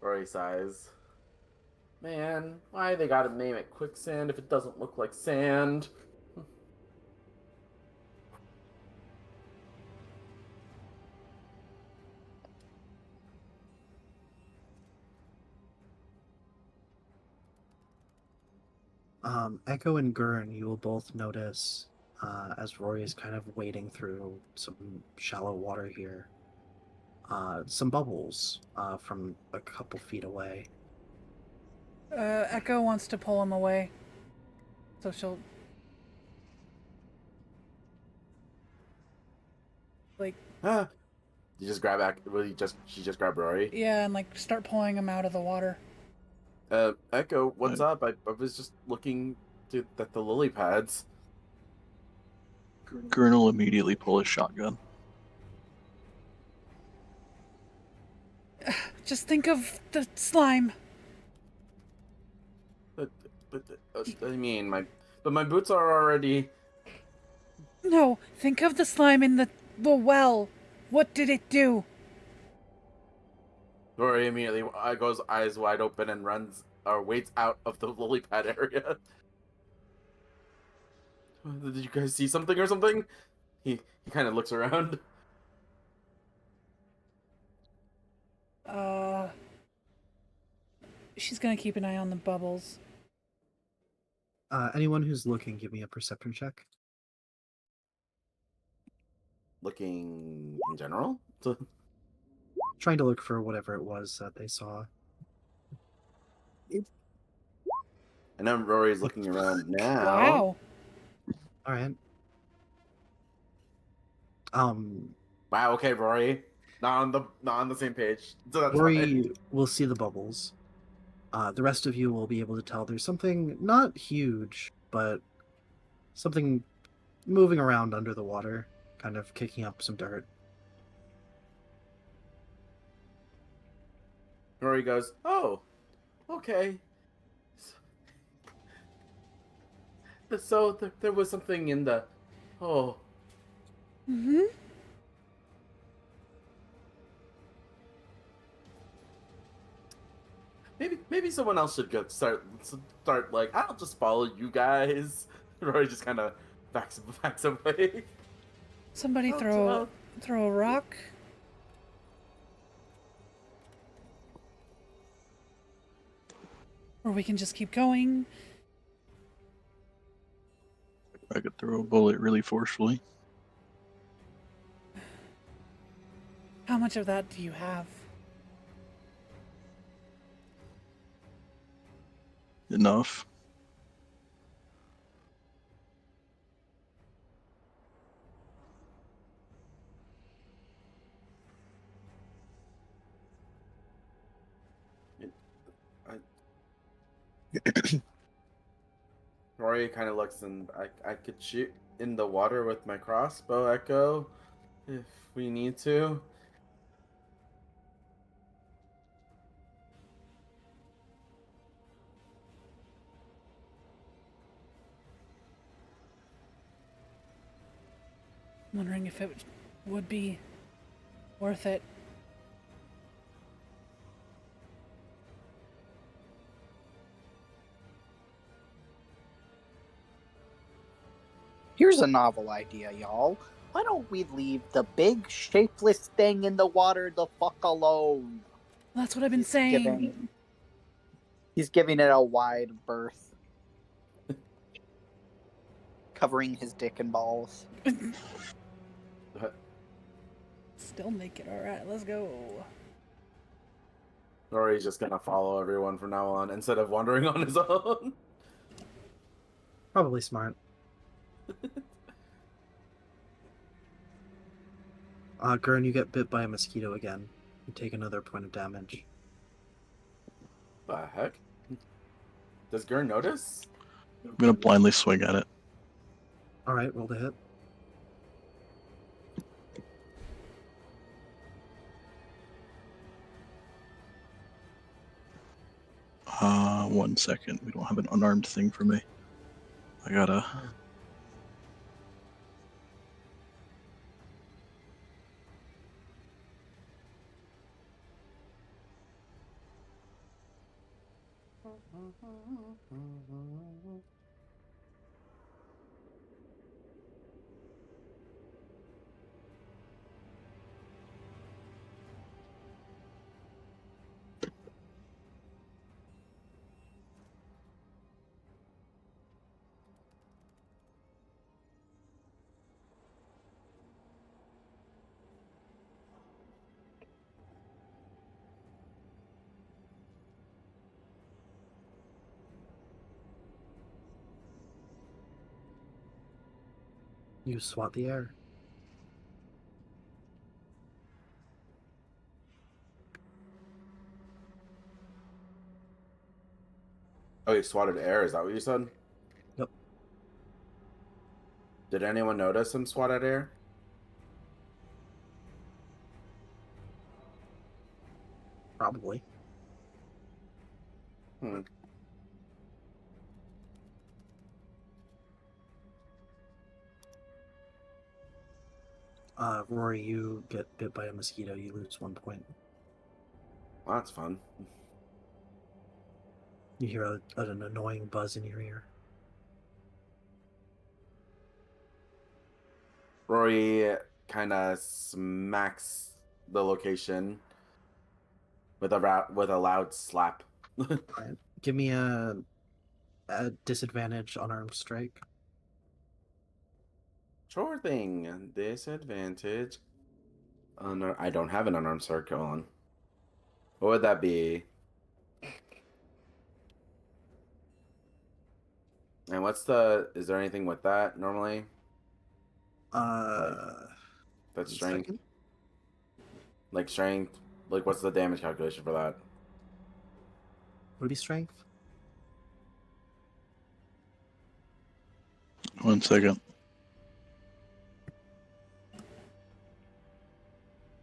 Rory sighs. Man, why they gotta name it quicksand if it doesn't look like sand? Echo and Gurn, you will both notice as Rory is kind of wading through some shallow water here, some bubbles from a couple feet away. Echo wants to pull him away. So she'll... like... You just grab she just grabbed Rory? Yeah, and like start pulling him out of the water. Echo, what's up? I was just looking at the lily pads. Gurn will immediately pull his shotgun. Just think of the slime. But I mean, my boots are already... No, think of the slime in the well. What did it do? Rory immediately goes eyes wide open and runs or waits out of the lily pad area. Did you guys see something or something? He kind of looks around. Uh, she's gonna keep an eye on the bubbles. Anyone who's looking, give me a perception check. Looking in general. Trying to look for whatever it was that they saw. And then Rory's looking around now. Wow. All right. Wow. Okay, Rory. Not on the same page. So that's fine. Rory will see the bubbles. The rest of you will be able to tell there's something not huge, but something moving around under the water, kind of kicking up some dirt. Rory goes, "Oh, okay. So there was something in the. Oh, Mm-hmm. maybe someone else should go start like I'll just follow you guys." Rory just kind of backs away. Somebody I'll- throw I'll- a rock. Or we can just keep going. I could throw a bullet really forcefully. How much of that do you have? Enough. Rory kind of looks and I could shoot in the water with my crossbow, Echo, if we need to. I'm wondering if it would be worth it. Here's a novel idea, y'all. Why don't we leave the big shapeless thing in the water the fuck alone? That's what I've been He's saying. he's giving it a wide berth. Covering his dick and balls. Still naked. Alright, let's go. Rory's just gonna follow everyone from now on instead of wandering on his own. Probably smart. Gurn, you get bit by a mosquito again. You take another point of damage. The heck? Does Gurn notice? I'm gonna blindly swing at it. Alright, roll to hit. One second. We don't have an unarmed thing for me. I gotta. You swat the air. Oh, he swatted air. Is that what you said? Yep. Did anyone notice him swat at air? Probably. Hmm. Rory, you get bit by a mosquito, you lose 1 point. Well, that's fun. You hear an annoying buzz in your ear. Rory kind of smacks the location with a loud slap. Alright. Give me a disadvantage unarmed strike. Sure thing. Disadvantage. I don't have an unarmed circle on. What would that be? And is there anything with that normally? That's 1 strength. second. Like strength. Like what's the damage calculation for that? Would it be strength? 1 second.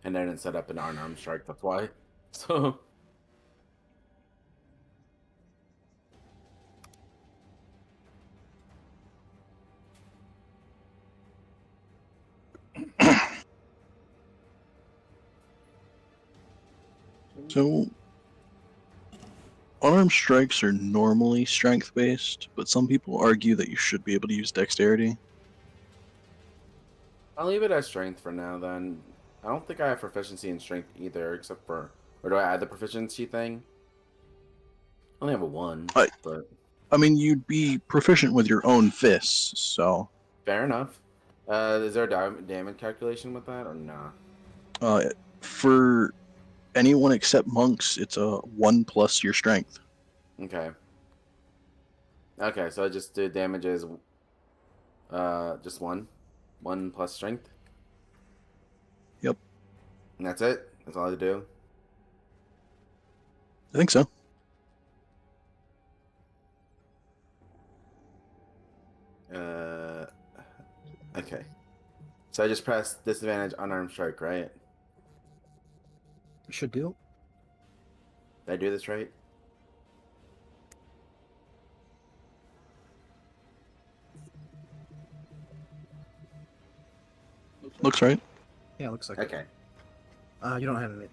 And I didn't set up an unarmed strike, that's why. So So, unarmed strikes are normally strength based, but some people argue that you should be able to use dexterity. I'll leave it as strength for now then. I don't think I have proficiency in strength either, except for or do I add the proficiency thing? I only have a 1, I, but I mean, you'd be proficient with your own fists, so fair enough. Is there a damage calculation with that or nah? for anyone except monks, it's a 1 plus your strength. Okay. Okay, so I just do damages just 1. 1 plus strength. Yep, And that's it? That's all I do? I think so. Okay. So I just press disadvantage unarmed strike, right? Should do. Did I do this right? Looks right. Yeah, looks like it. Okay. You don't have any.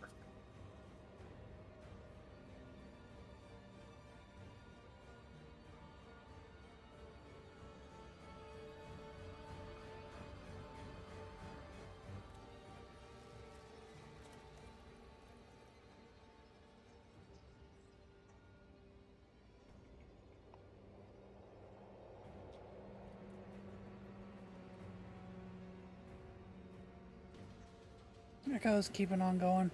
Echo's keeping on going.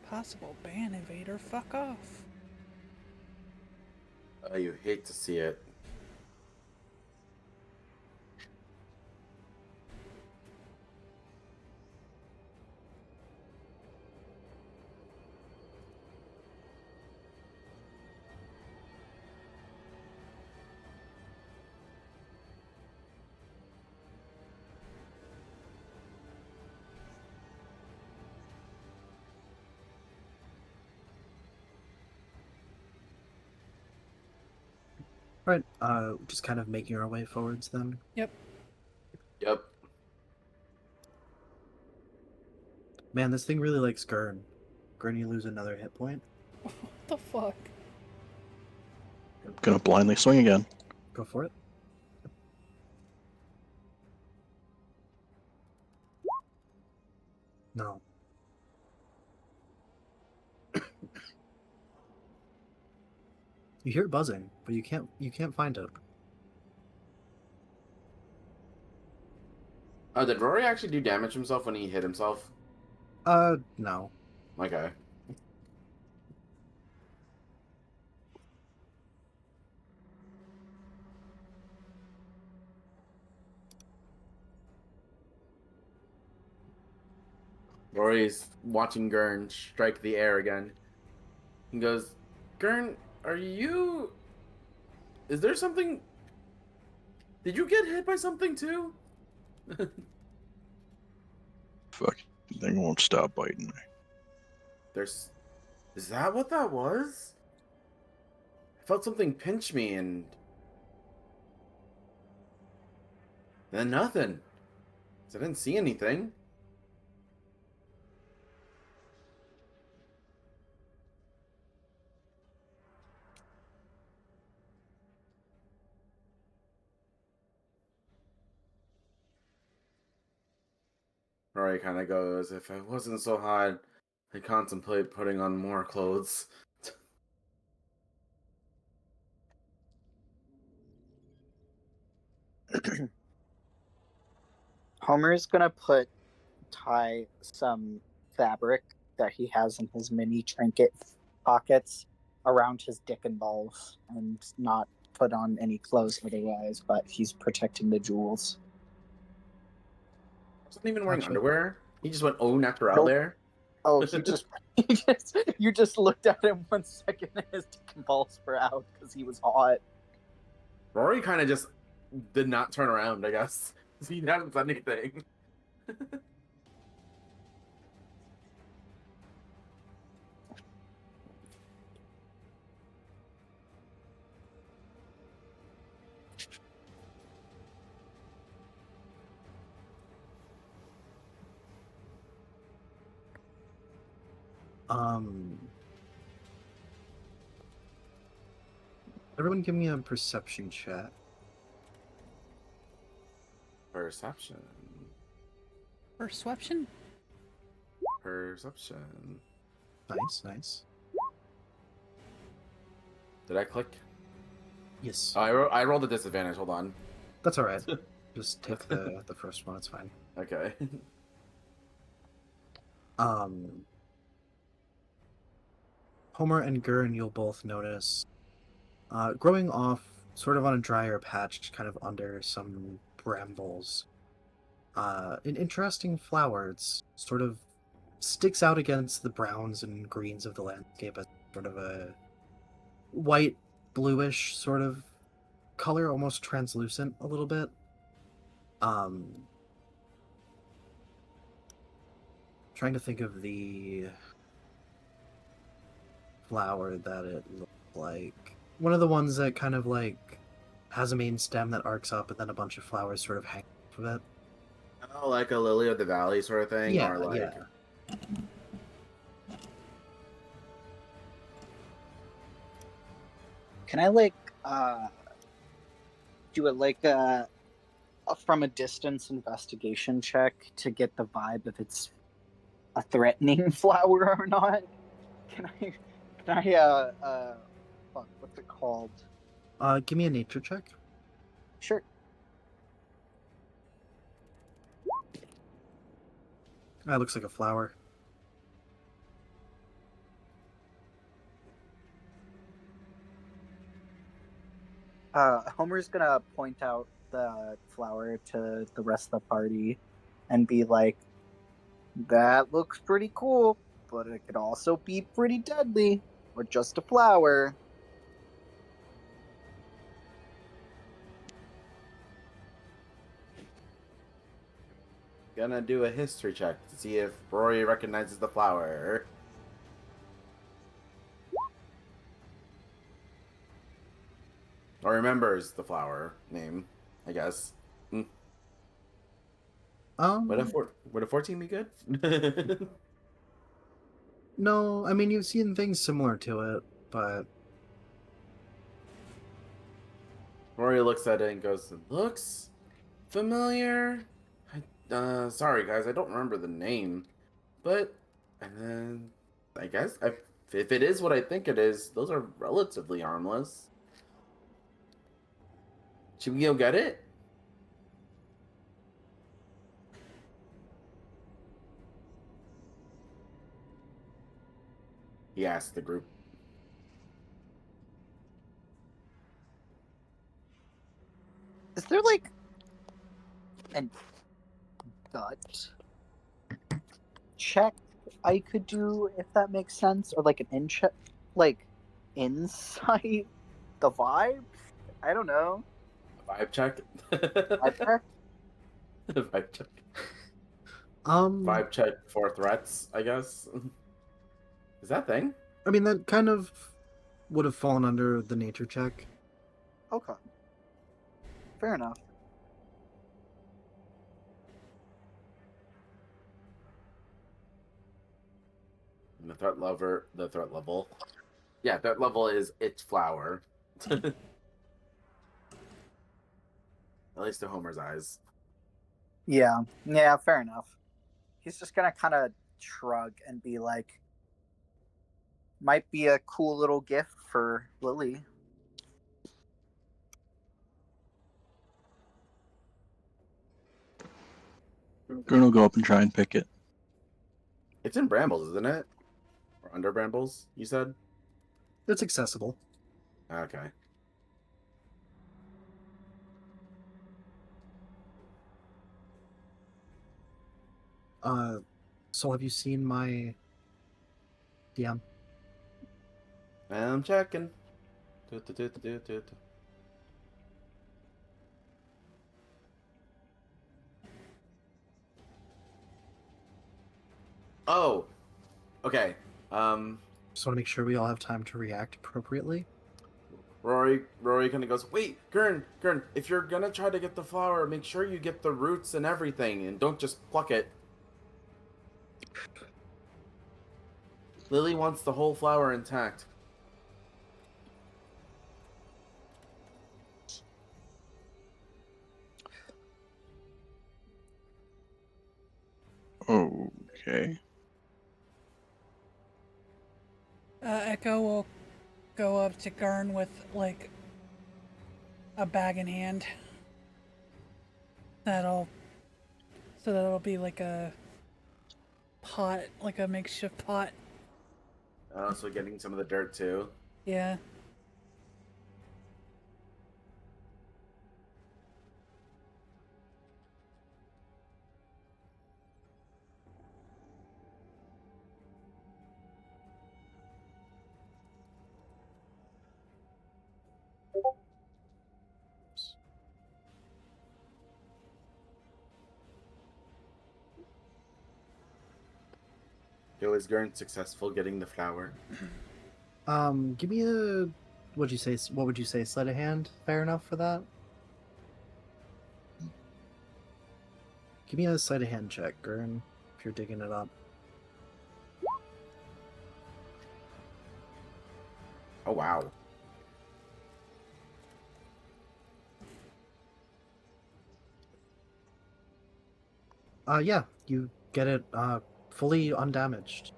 Possible ban evader, fuck off. Oh, you hate to see it. Right. Just kind of making our way forwards then. Yep. Yep. Man, this thing really likes Gurn. Gurn, you lose another hit point. What the fuck? Gonna blindly swing again. Go for it. No. You hear buzzing, but you can't find it. Oh, did Rory actually do damage himself when he hit himself? No. Okay. Rory's watching Gurn strike the air again. He goes, Gurn, are you... Is there something... Did you get hit by something too? Fucking thing won't stop biting me. There's... Is that what that was? I felt something pinch me and... Then nothing. I didn't see anything. Rory kind of goes, if I wasn't so hot, I'd contemplate putting on more clothes. Homer's gonna tie some fabric that he has in his mini trinket pockets around his dick and balls and not put on any clothes otherwise, but he's protecting the jewels. Wasn't even wearing Gotcha. underwear. He just went au naturel Nope. there. Oh, you just looked at him 1 second and his dick and balls were out because he was hot. Rory kind of just did not turn around, I guess. He hadn't said anything. Everyone give me a perception check. Perception. Perception? Perception. Nice. Did I click? Yes. Oh, I rolled a disadvantage. Hold on. That's alright. Just take the first one, it's fine. Okay. Homer and Gurren, you'll both notice growing off sort of on a drier patch, kind of under some brambles. An interesting flower. It's sort of sticks out against the browns and greens of the landscape as sort of a white, bluish sort of color, almost translucent a little bit. Trying to think of the flower that it looked like. One of the ones that kind of like has a main stem that arcs up and then a bunch of flowers sort of hang off of it. Oh, like a lily of the valley sort of thing, Yeah, or like. yeah. Can I do it like a from a distance investigation check to get the vibe if it's a threatening flower or not? Can I fuck, what's it called? Give me a nature check. Sure. That looks like a flower. Homer's gonna point out the flower to the rest of the party and be like, that looks pretty cool, but it could also be pretty deadly, or just a flower. Gonna do a history check to see if Rory recognizes the flower. Or remembers the flower name, I guess. Would a 14 be good? No, I mean you've seen things similar to it, but Rory looks at it and goes, looks familiar. Sorry guys, I don't remember the name. But, and then, I guess, if it is what I think it is, those are relatively harmless. Should we go get it? He asked the group. Is there like an gut check I could do if that makes sense, or like an in check, like insight the vibe? I don't know. Vibe check. Vibe check? Vibe check. um Vibe check for threats, I guess. Is that a thing? I mean that kind of would have fallen under the nature check. Okay. Fair enough. And the threat level. Yeah, threat level is its flower. At least to Homer's eyes. Yeah, yeah, fair enough. He's just gonna kind of shrug and be like, might be a cool little gift for Lily. Gurn will go up and try and pick it. It's in brambles, isn't it? Or under brambles, you said? It's accessible. Okay. So have you seen my DM? I'm checking. Do. Oh, okay. Just want to make sure we all have time to react appropriately. Rory kind of goes, wait, Gurn, if you're gonna try to get the flower, make sure you get the roots and everything, and don't just pluck it. Lily wants the whole flower intact. Okay. Echo will go up to Garn with like a bag in hand. That'll be like a pot, like a makeshift pot. So getting some of the dirt too. Yeah. Yo, is Gurn successful getting the flower? Give me a what would you say, sleight of hand? Fair enough for that? Give me a sleight of hand check, Gurn, if you're digging it up. Oh wow. Yeah, you get it fully undamaged.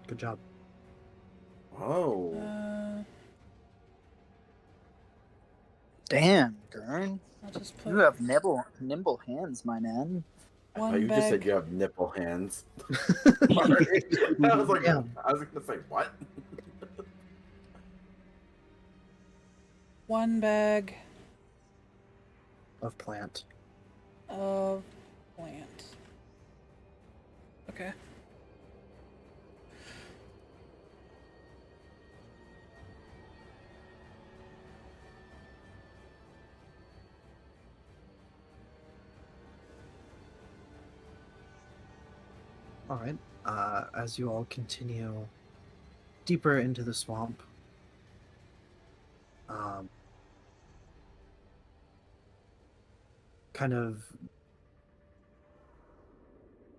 Good job. Oh. Damn, Gurn. I'll just You put have nimble hands, my man. I thought one you just said bag. you have nipple hands. Sorry. I was like, Yeah. I was gonna say what? One bag Of plant. of plant. Okay. Alright. As you all continue deeper into the swamp, kind of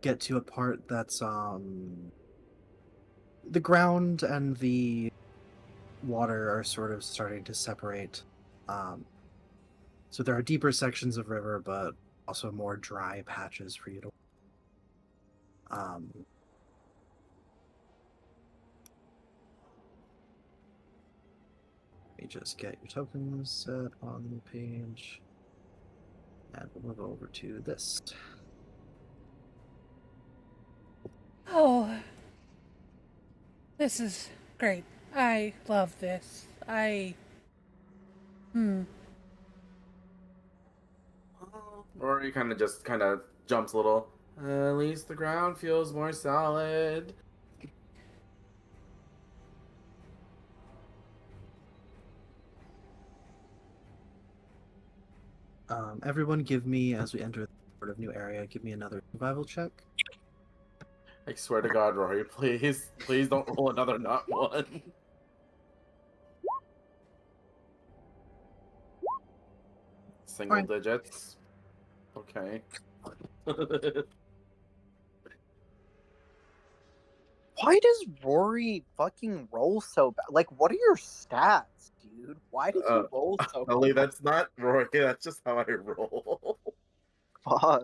get to a part that's the ground and the water are sort of starting to separate. So there are deeper sections of river, but also more dry patches for you to. Let me just get your tokens set on the page, and we'll move over to this. Oh, this is great. I love this. Rory kind of jumps a little. At least the ground feels more solid. Everyone give me, as we enter the sort of new area, give me another survival check. I swear to God, Rory, please don't roll another nut one. Single Alright. digits. Okay. Why does Rory fucking roll so bad? Like, what are your stats, dude? Why does he Uh, roll so Ellie, that's not Roy. That's just how I roll. fuck?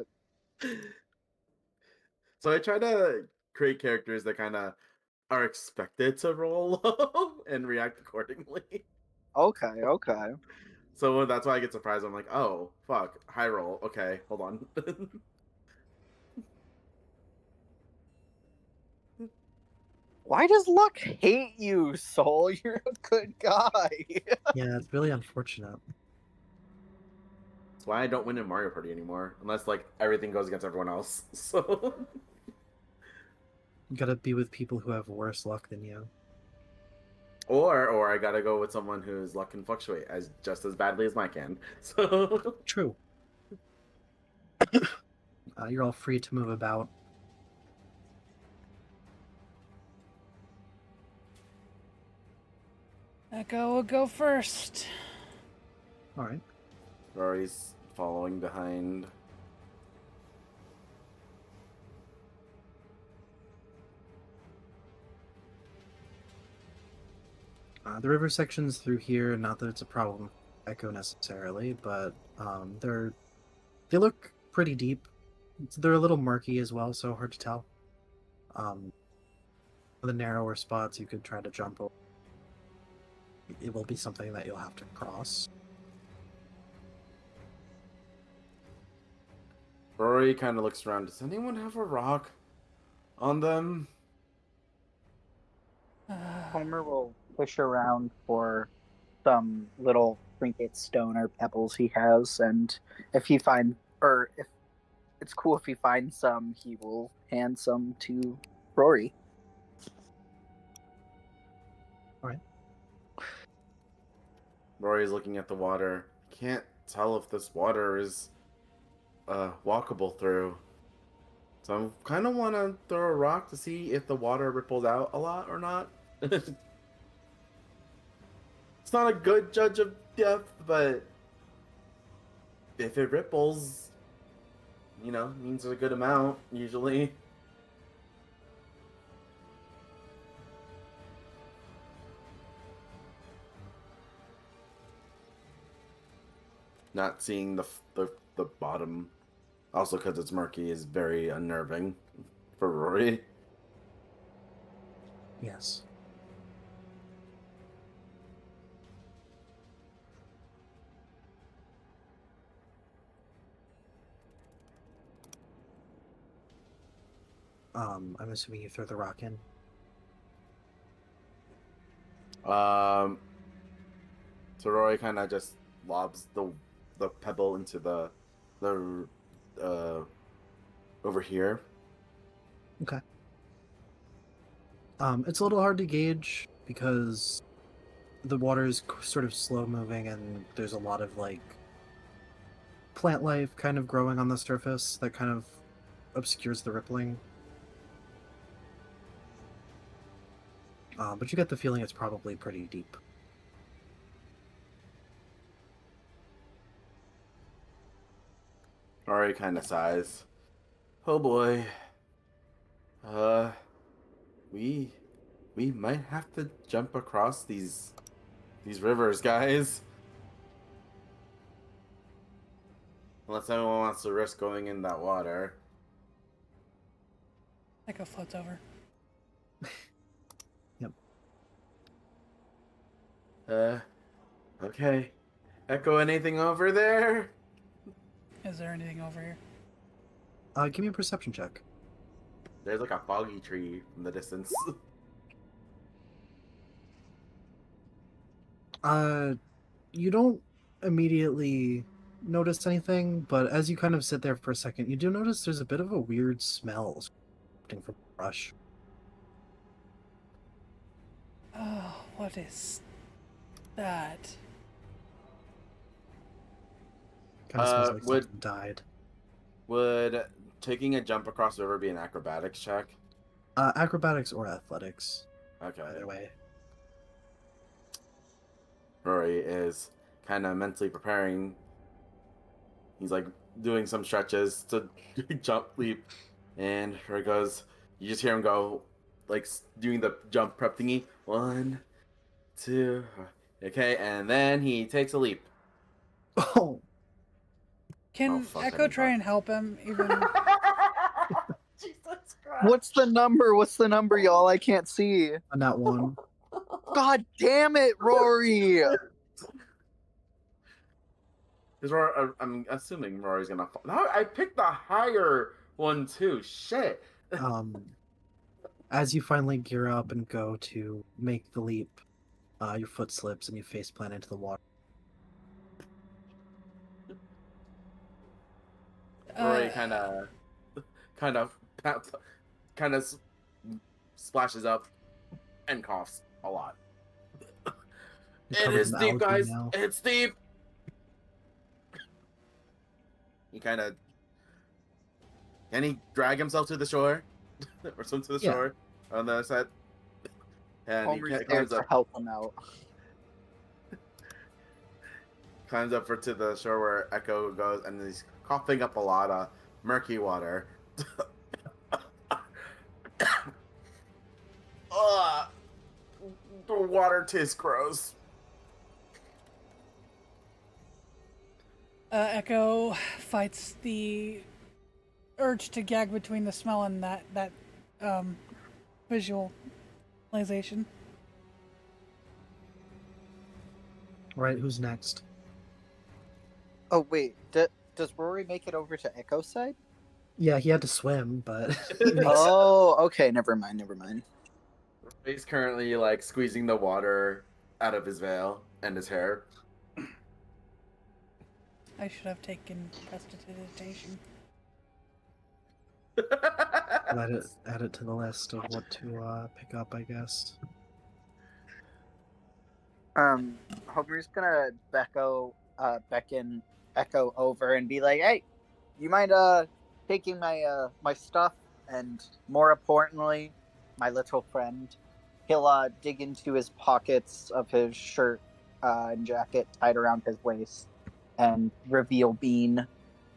So I try to create characters that kind of are expected to roll low and react accordingly. Okay, okay. So that's why I get surprised. I'm like, oh, fuck, high roll. Okay, hold on. Why does luck hate you, Soul? You're a good guy. Yeah, it's really unfortunate. That's why I don't win in Mario Party anymore, unless like everything goes against everyone else. So, You gotta be with people who have worse luck than you. or I gotta go with someone whose luck can fluctuate as just as badly as mine can. So, True. You're all free to move about. Echo will go first. All right. Rory's following behind. The river sections through here, not that it's a problem for Echo necessarily, but they look pretty deep. They're a little murky as well, so hard to tell. The narrower spots you could try to jump over. It will be something that you'll have to cross. Rory kind of looks around. Does anyone have a rock on them? Homer will push around for some little trinket stone or pebbles he has, and if he finds, or if it's cool if he finds some, he will hand some to Rory. All right. Rory's looking at the water. Can't tell if this water is walkable through. So I kind of want to throw a rock to see if the water ripples out a lot or not. It's not a good judge of depth, but if it ripples, means a good amount usually. Not seeing the bottom, also because it's murky, is very unnerving for Rory. Yes. I'm assuming you throw the rock in. So Rory kind of just lobs the pebble into the over here. Okay. It's a little hard to gauge because the water is sort of slow moving and there's a lot of like plant life kind of growing on the surface that kind of obscures the rippling. But you get the feeling it's probably pretty deep. Rory kind of sighs. Oh boy. Uh, we might have to jump across these rivers, guys. Unless anyone wants to risk going in that water. Echo floats over. Yep. Okay. Echo, anything over there? Is there anything over here? Give me a perception check. There's like a foggy tree from the distance. You don't immediately notice anything, but as you kind of sit there for a second, you do notice there's a bit of a weird smell from the brush. Oh, what is that? Kind of smells like would something died. would taking a jump across the river be an acrobatics check? Acrobatics or athletics, Okay. either way. Rory is kind of mentally preparing. He's like doing some stretches to jump leap, and Rory goes. You just hear him go, doing the jump prep thingy. 1, 2. Okay, and then he takes a leap. Oh, Can Fuck, I Echo didn't try talk. and help him? Even Jesus Christ. What's the number? What's the number, y'all? I can't see. not one. God damn it, Rory! I'm assuming Rory's gonna fall. No, I picked the higher one too. Shit. As you finally gear up and go to make the leap, your foot slips and you face plant into the water. Rory kind of splashes up and coughs a lot. You're It covered is in deep, algae guys. now. It's deep. He kind of can he drag himself to the shore or swim to the Yeah. shore on the other side, and Homer's he there climbs to up. help him out. Climbs up to the shore where Echo goes, and he's coughing up a lot of murky water. Ugh, the water tastes gross. Echo fights the urge to gag between the smell and that visualization. Right, who's next? Oh wait, does Rory make it over to Echo's side? Yeah, he had to swim, but he makes Oh, okay. Never mind. Never mind. He's currently like squeezing the water out of his veil and his hair. I should have taken prestidigitation. add it to the list of what to pick up, I guess. Homer's gonna beckon Echo over and be like, "Hey, you mind taking my stuff and more importantly, my little friend." He'll dig into his pockets of his shirt and jacket tied around his waist and reveal Bean,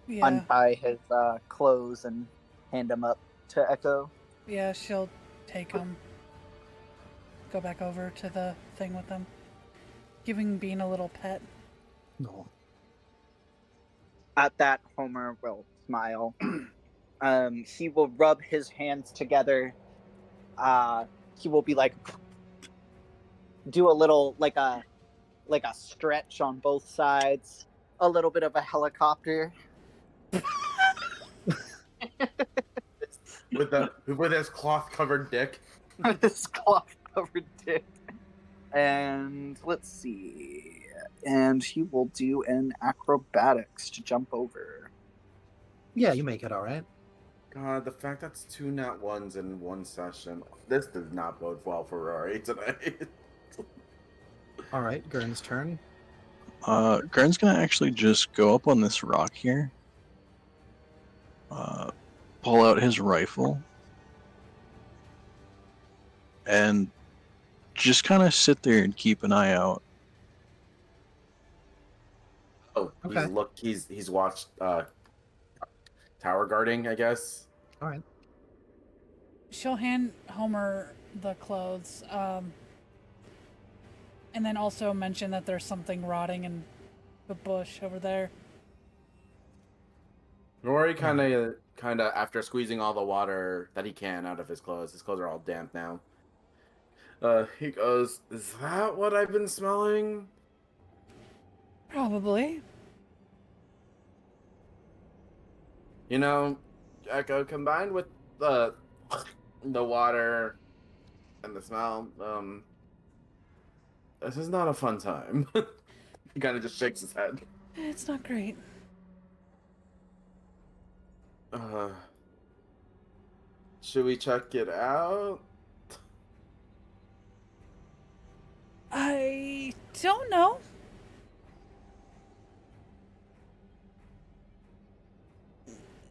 Yeah, untie his clothes and hand him up to Echo. yeah, she'll take him. Go back over to the thing with them, giving Bean a little pet. No. At that, Homer will smile. He will rub his hands together. He will be like, do a little like a stretch on both sides, a little bit of a helicopter. with his cloth covered dick. This cloth covered dick. And let's see. And he will do an acrobatics to jump over. Yeah, you make it all right. God, the fact that's 2 nat ones in one session. This does not bode well for Rory tonight. All right, Gurn's turn. Gurn's gonna actually just go up on this rock here, pull out his rifle, and just kind of sit there and keep an eye out. Oh, Okay. he's watched tower guarding, I guess. All right. She'll hand Homer the clothes, and then also mention that there's something rotting in the bush over there. Rory kind of after squeezing all the water that he can out of his clothes are all damp now. He goes, "Is that what I've been smelling?" Probably. You know, Echo, combined with the water and the smell, this is not a fun time. He kind of just shakes his head. It's not great. Should we check it out? I don't know.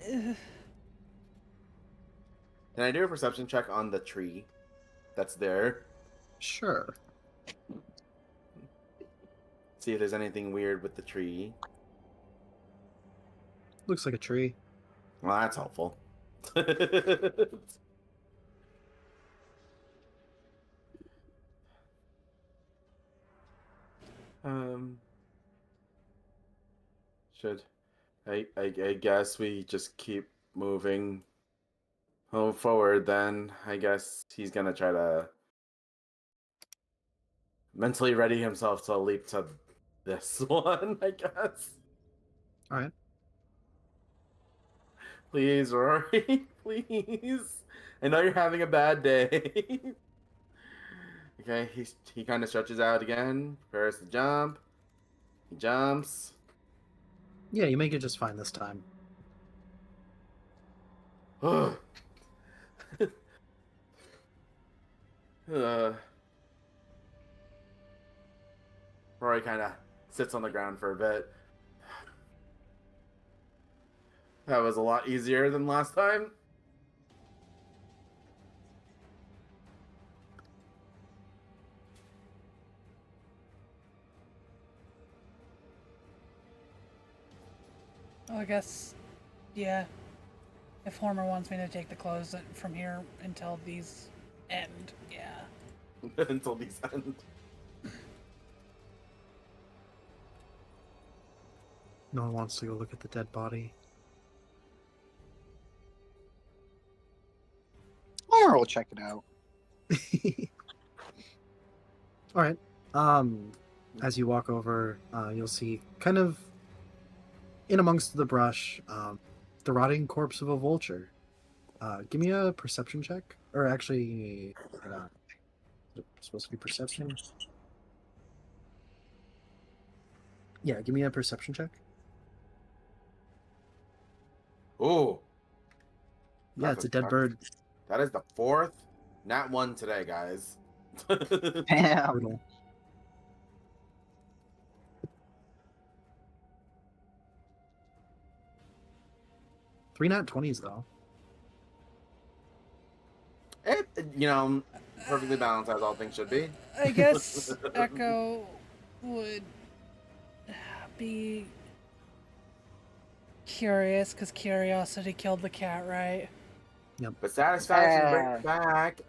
Can I do a perception check on the tree that's there? Sure. See if there's anything weird with the tree. Looks like a tree. Well, that's helpful. Um, should I guess we just keep moving forward then. I guess he's gonna try to mentally ready himself to leap to this one, I guess. All right. Please, Rory, please. I know you're having a bad day. Okay, he kind of stretches out again, prepares to jump. He jumps. Yeah, you make it just fine this time. uh, Rory kind of sits on the ground for a bit. That was a lot easier than last time. Well, I guess, yeah. If Homer wants me to take the clothes from here until these end, yeah. Until these end. No one wants to go look at the dead body. Or we'll check it out. All right. As you walk over, you'll see kind of in amongst the brush, the rotting corpse of a vulture. Give me a perception check, or actually, hang on. Is it supposed to be perception? Yeah, give me a perception check. Ooh. Yeah, it's a dead bird. That is the 4th nat 1 today, guys. Damn. Brutal. Three nat 20s though. It, perfectly balanced as all things should be. I guess Echo would be curious, because curiosity killed the cat, right? But satisfaction brings back.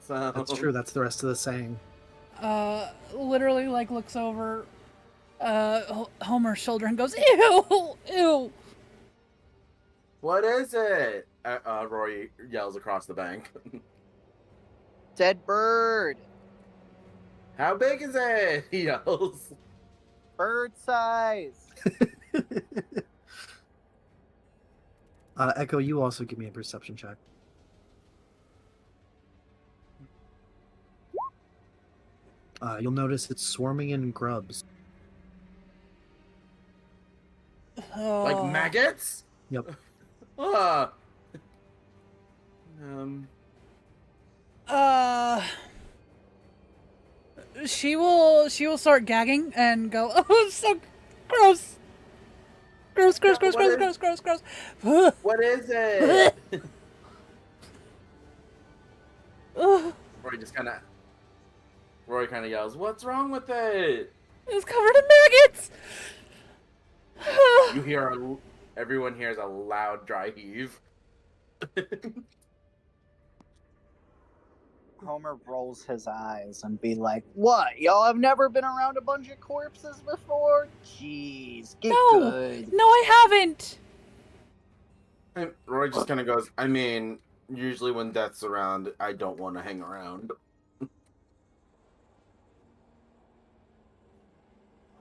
So That's true. That's the rest of the saying. Literally, like, looks over Homer's shoulder and goes, ew, ew. What is it? Rory yells across the bank. Dead bird. How big is it? He yells. Bird size. Echo, you also give me a perception check. You'll notice it's swarming in grubs. Oh. Like maggots? Yep. She will start gagging and go, oh, so gross. Gross. What is it? Rory kind of yells, "What's wrong with it?" It's covered in maggots. You hear everyone hears a loud dry heave. Homer rolls his eyes and be like, "What? Y'all have never been around a bunch of corpses before? Jeez, get good." No, I haven't. And Roy just kind of goes, "I mean, usually when death's around, I don't want to hang around."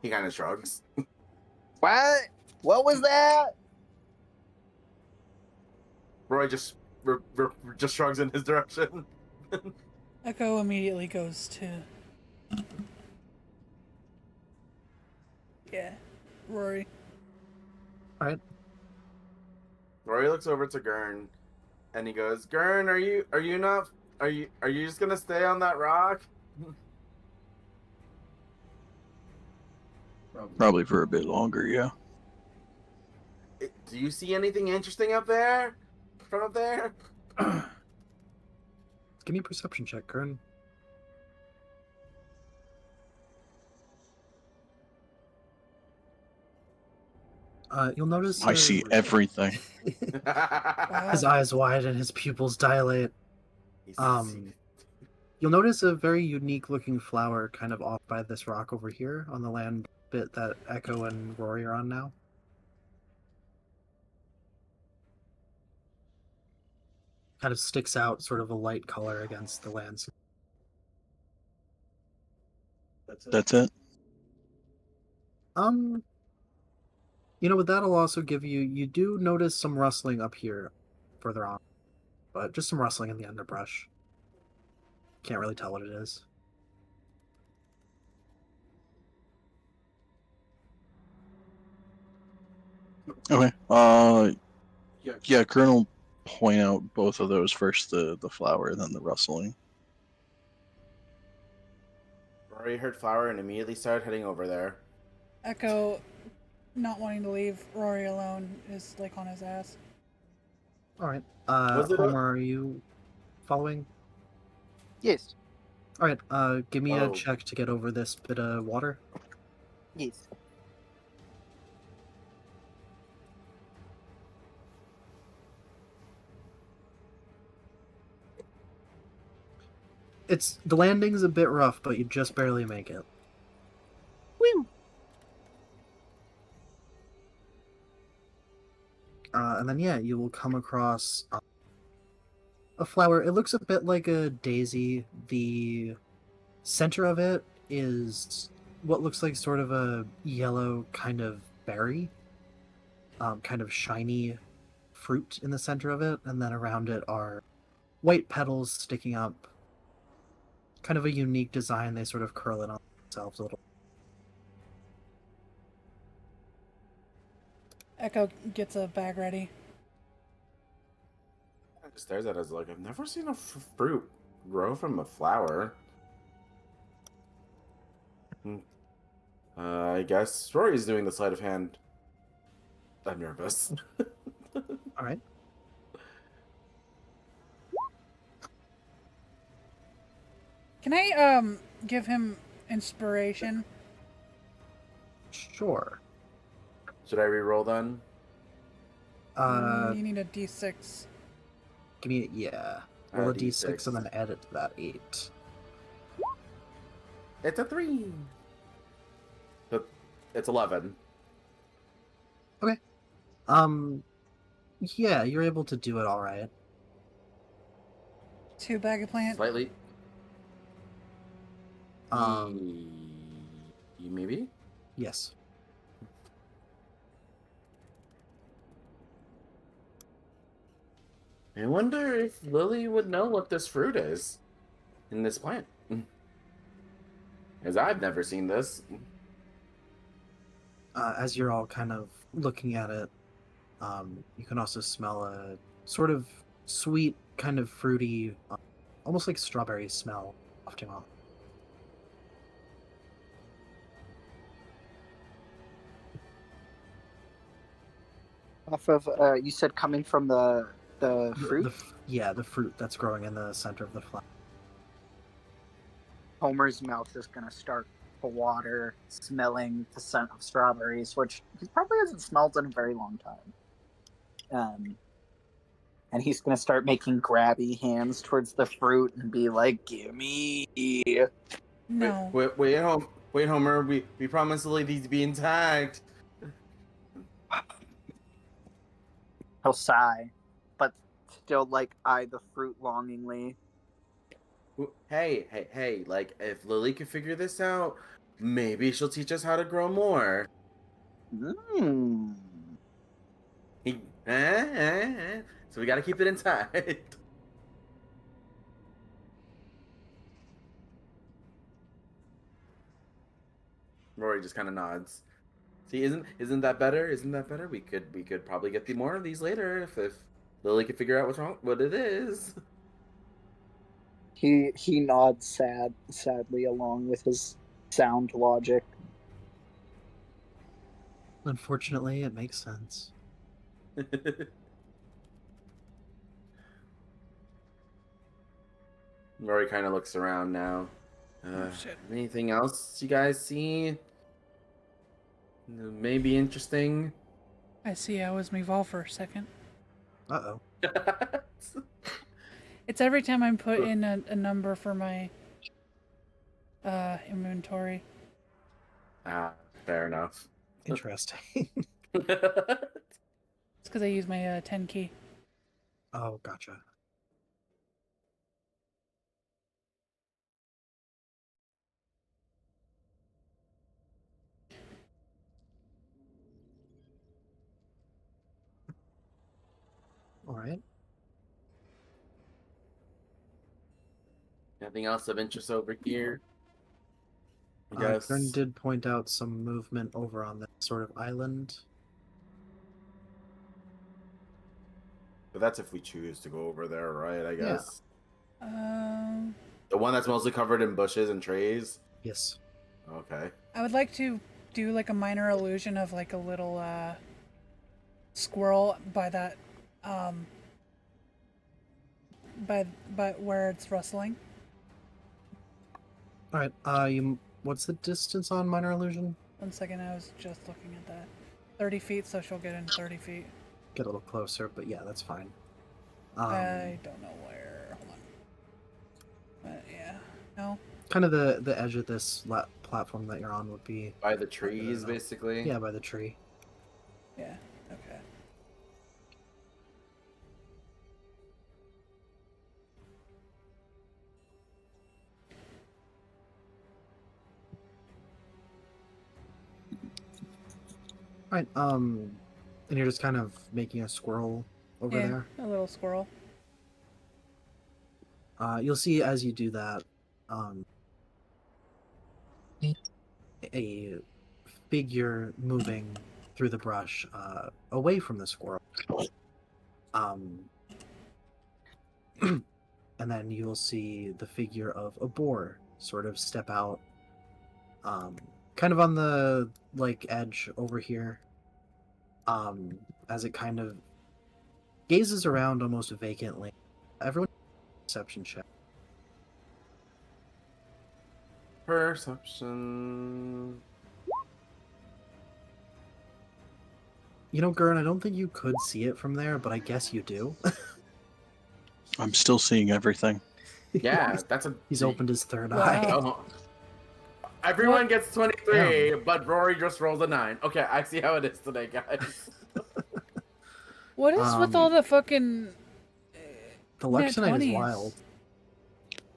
He kind of shrugs. What? What was that? Roy just shrugs in his direction. Echo immediately goes to... Yeah, Rory. Alright. Rory looks over to Gurn, and he goes, "Gurn, are you just gonna stay on that rock?" Probably for a bit longer, yeah. Do you see anything interesting up there? From up there? Give me a perception check, Kern. You'll notice I see everything. his eyes widen, his pupils dilate. You'll notice a very unique looking flower kind of off by this rock over here on the land bit that Echo and Rory are on now. Kind of sticks out, sort of a light color against the landscape. That's it. With that, I'll also give you do notice some rustling up here further on, but just some rustling in the underbrush. Can't really tell what it is. Okay. Yeah, Colonel, point out both of those first. The flower, then the rustling. Rory heard flower and immediately started heading over there. Echo, not wanting to leave Rory alone, is like on his ass. All right. Was it Homer, are you following? Yes. All right. Give me a Oh. check to get over this bit of water. Yes. The landing's a bit rough, but you just barely make it. Woo! And then yeah, you will come across a flower. It looks a bit like a daisy. The center of it is what looks like sort of a yellow kind of berry, kind of shiny fruit in the center of it, and then around it are white petals sticking up. Kind of a unique design. They sort of curl in on themselves a little. Echo gets a bag ready. Just stares at us like, I've never seen a fruit grow from a flower. I guess Rory's doing the sleight of hand. I'm nervous. All right. Can I give him inspiration? Sure. Should I re-roll then? You need a d6. Give me roll a d6 and then add it to that 8. It's a 3. But it's 11. Okay. Yeah, you're able to do it all right. 2 bag of plant. Slightly. Um, Maybe? Yes. I wonder if Lily would know what this fruit is in this plant. As I've never seen this. As you're all kind of looking at it, you can also smell a sort of sweet, kind of fruity, almost like strawberry smell wafting off. Off of you said coming from the fruit. The fruit that's growing in the center of the flower. Homer's mouth is gonna start to water, smelling the scent of strawberries, which he probably hasn't smelled in a very long time. And he's gonna start making grabby hands towards the fruit and be like, "Gimme!" No. Wait, Homer. We promised Lily these to be intact. He'll sigh, but still like eye the fruit longingly. Hey! Like, if Lily can figure this out, maybe she'll teach us how to grow more. Mm. So we gotta keep it intact. Rory just kind of nods. See, isn't that better? Isn't that better? We could probably get more of these later if Lily could figure out what's wrong, what it is. He nods sadly along with his sound logic. Unfortunately, it makes sense. Rory kind of looks around now. Shit. Anything else you guys see? Maybe interesting. I see I was Meval for a second. Uh-oh. It's every time I put in a number for my inventory. Ah, fair enough. Interesting. It's because I use my 10 key. Oh, gotcha. All right. Anything else of interest over here? I Gren guess. did point out some movement over on that sort of island. But that's if we choose to go over there, right? I Yeah. guess. Um, The one that's mostly covered in bushes and trees. Yes. Okay. I would like to do like a minor illusion of like a little squirrel by that by where it's rustling. All right. What's the distance on minor illusion? 1 second, I was just looking at that. 30 feet, so she'll get in 30 feet. Get a little closer, but yeah, that's fine. I don't know where. Hold on. But yeah, no. Kind of the edge of this platform that you're on would be By the trees, basically. yeah, by the tree. Yeah. Okay. All right. And you're just kind of making a squirrel over Yeah, there. a little squirrel. You'll see as you do that, a figure moving through the brush, away from the squirrel. And then you will see the figure of a boar sort of step out, kind of on the like edge over here, as it kind of gazes around almost vacantly. Everyone, perception check. Perception. You know, Gurn, I don't think you could see it from there, but I guess you do. I'm still seeing everything. Yeah, that's a. He's opened his third Wow. eye. Oh. Everyone What? gets 23, but Rory just rolls a 9. Okay, I see how it is today, guys. What is with all the fucking The nat Luxonite is 20s? wild.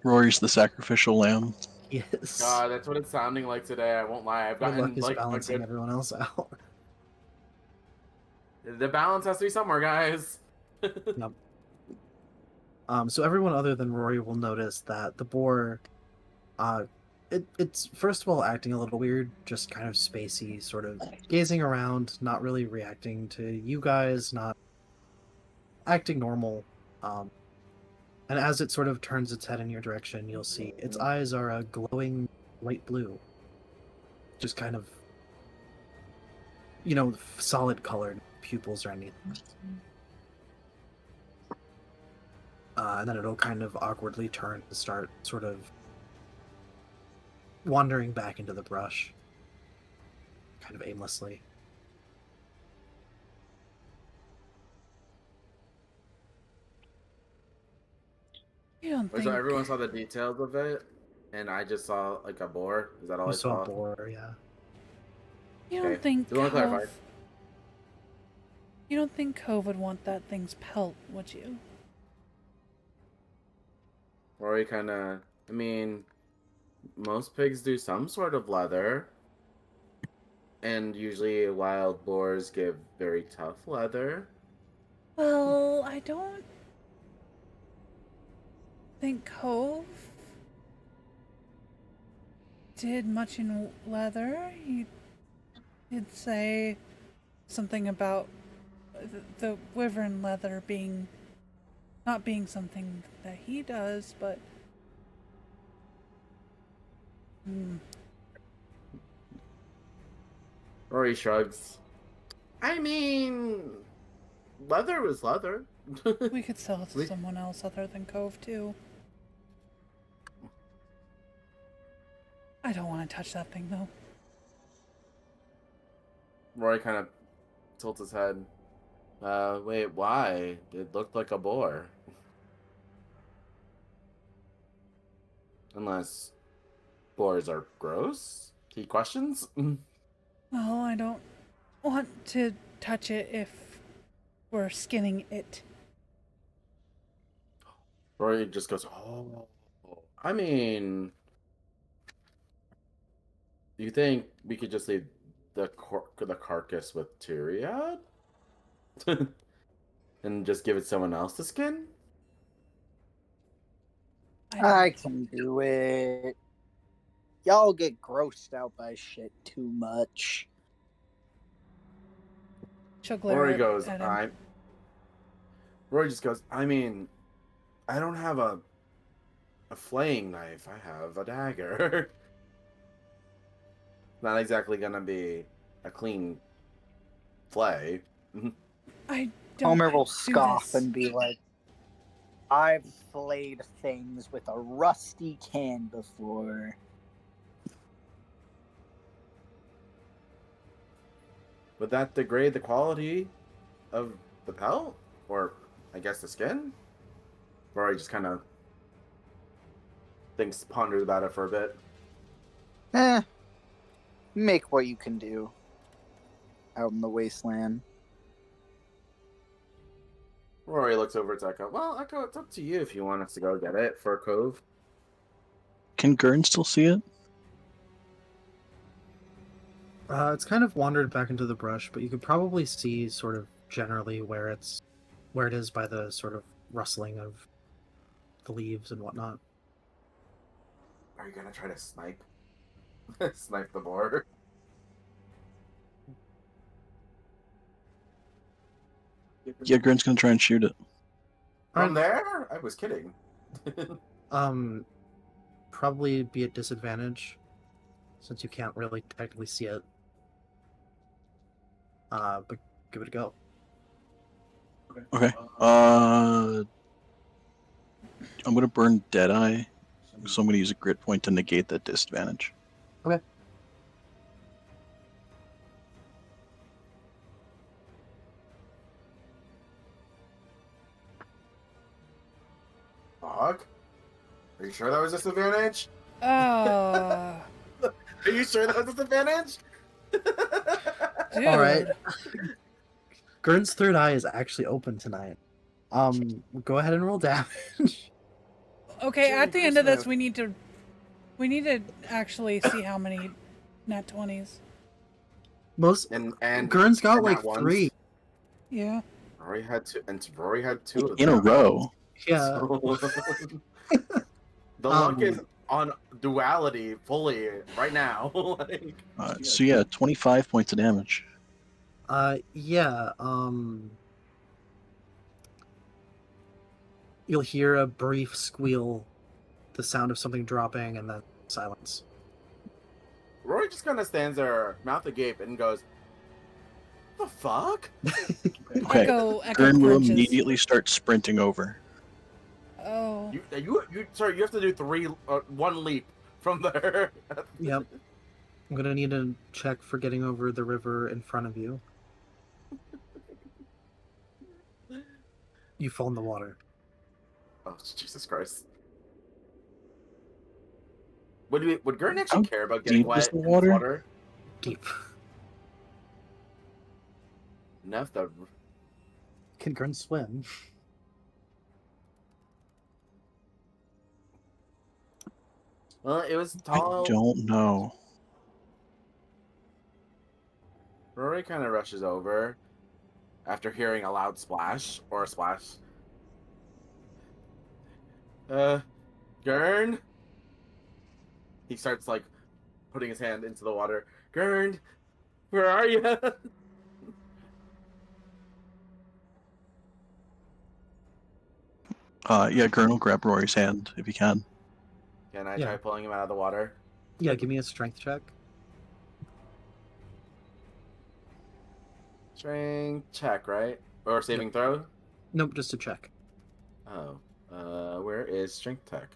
Rory's the sacrificial lamb. Yes. God, that's what it's sounding like today. I won't lie. I've Your luck gotten is like a balancing good. everyone else out. The balance has to be somewhere, guys. Yep. So everyone other than Rory will notice that the boar, it's first of all acting a little weird, just kind of spacey, sort of gazing around, not really reacting to you guys, not acting normal. And as it sort of turns its head in your direction, you'll see its eyes are a glowing light blue, just kind of, solid colored pupils or anything. And then it'll kind of awkwardly turn and start sort of wandering back into the brush, kind of aimlessly. You don't So think everyone saw the details of it, and I just saw like a boar. Is that all You I saw saw? a boar, yeah. you don't Okay. think Just wanna clarify. Cove you don't think Cove would want that thing's pelt, would you? Rory kind of. I mean, most pigs do some sort of leather, and usually wild boars give very tough leather. Well, I don't think Cove did much in leather. He'd say something about the wyvern leather being not being something that he does, but Rory shrugs. I mean, leather was leather. we could sell it to We- someone else other than Cove too. I don't want to touch that thing though. Rory kind of tilts his head. Wait, why? It looked like a boar. Unless boars are gross? He questions. Well, I don't want to touch it if we're skinning it. Rory just goes, oh. I mean, do you think we could just leave the carcass with Tyrion? And just give it someone else to skin? I don't. I can do it. Y'all get grossed out by shit too much. She'll glare Rory goes, at him. Rory just goes, I mean, I don't have a flaying knife. I have a dagger. Not exactly gonna be a clean flay. I don't Homer will do scoff this. and be like, I've flayed things with a rusty can before. Would that degrade the quality of the pelt? Or, I guess, the skin? Rory just kind of ponders about it for a bit. Make what you can do out in the wasteland. Rory looks over to Echo. Well, Echo, it's up to you if you want us to go get it for a cove. Can Gurn still see it? It's kind of wandered back into the brush, but you could probably see sort of generally where it is by the sort of rustling of the leaves and whatnot. Are you gonna try to snipe? Snipe the boar? Yeah, Gurn's gonna try and shoot it. From there? I was kidding. Probably be at disadvantage since you can't really technically see it. But give it a go. Okay. I'm gonna burn Deadeye, so I'm gonna use a grit point to negate that disadvantage. Okay. Fuck? Are you sure that was disadvantage? Uh, Are you sure that was disadvantage? dude. All right. Gurn's third eye is actually open tonight. Go ahead and roll damage. Okay, Jimmy at the end of this, Christmas. we need to actually see how many nat 20s. Most And Gurn's got and like that once. 3. Yeah. Rory had two, and Rory had 2 of In a them. row. Yeah. So, the luck is on duality fully right now. Like, So yeah, 25 points of damage. Yeah. You'll hear a brief squeal, the sound of something dropping, and then silence. Rory just kind of stands there, mouth agape, and goes, "The fuck?" Okay. Echo Gurn will crunches. immediately start sprinting over. Oh. Sorry, you have to do 1 leap from there. Yep. I'm gonna need a check for getting over the river in front of you. You fall in the water. Oh, Jesus Christ. Would Gurn actually How care about getting deep is wet the in water? this water? Deep. Enough to... Can Gurn swim? Well, it was I tall. don't know. Rory kind of rushes over after hearing a loud splash, or a splash. Gurn? He starts, like, putting his hand into the water. Gurn, where are you? Yeah, Gurn will grab Rory's hand if he can. Can I Yeah. try pulling him out of the water? Yeah, give me a strength check. Strength check, right? Or saving throw? Nope, just a check. Oh. Where is strength tech?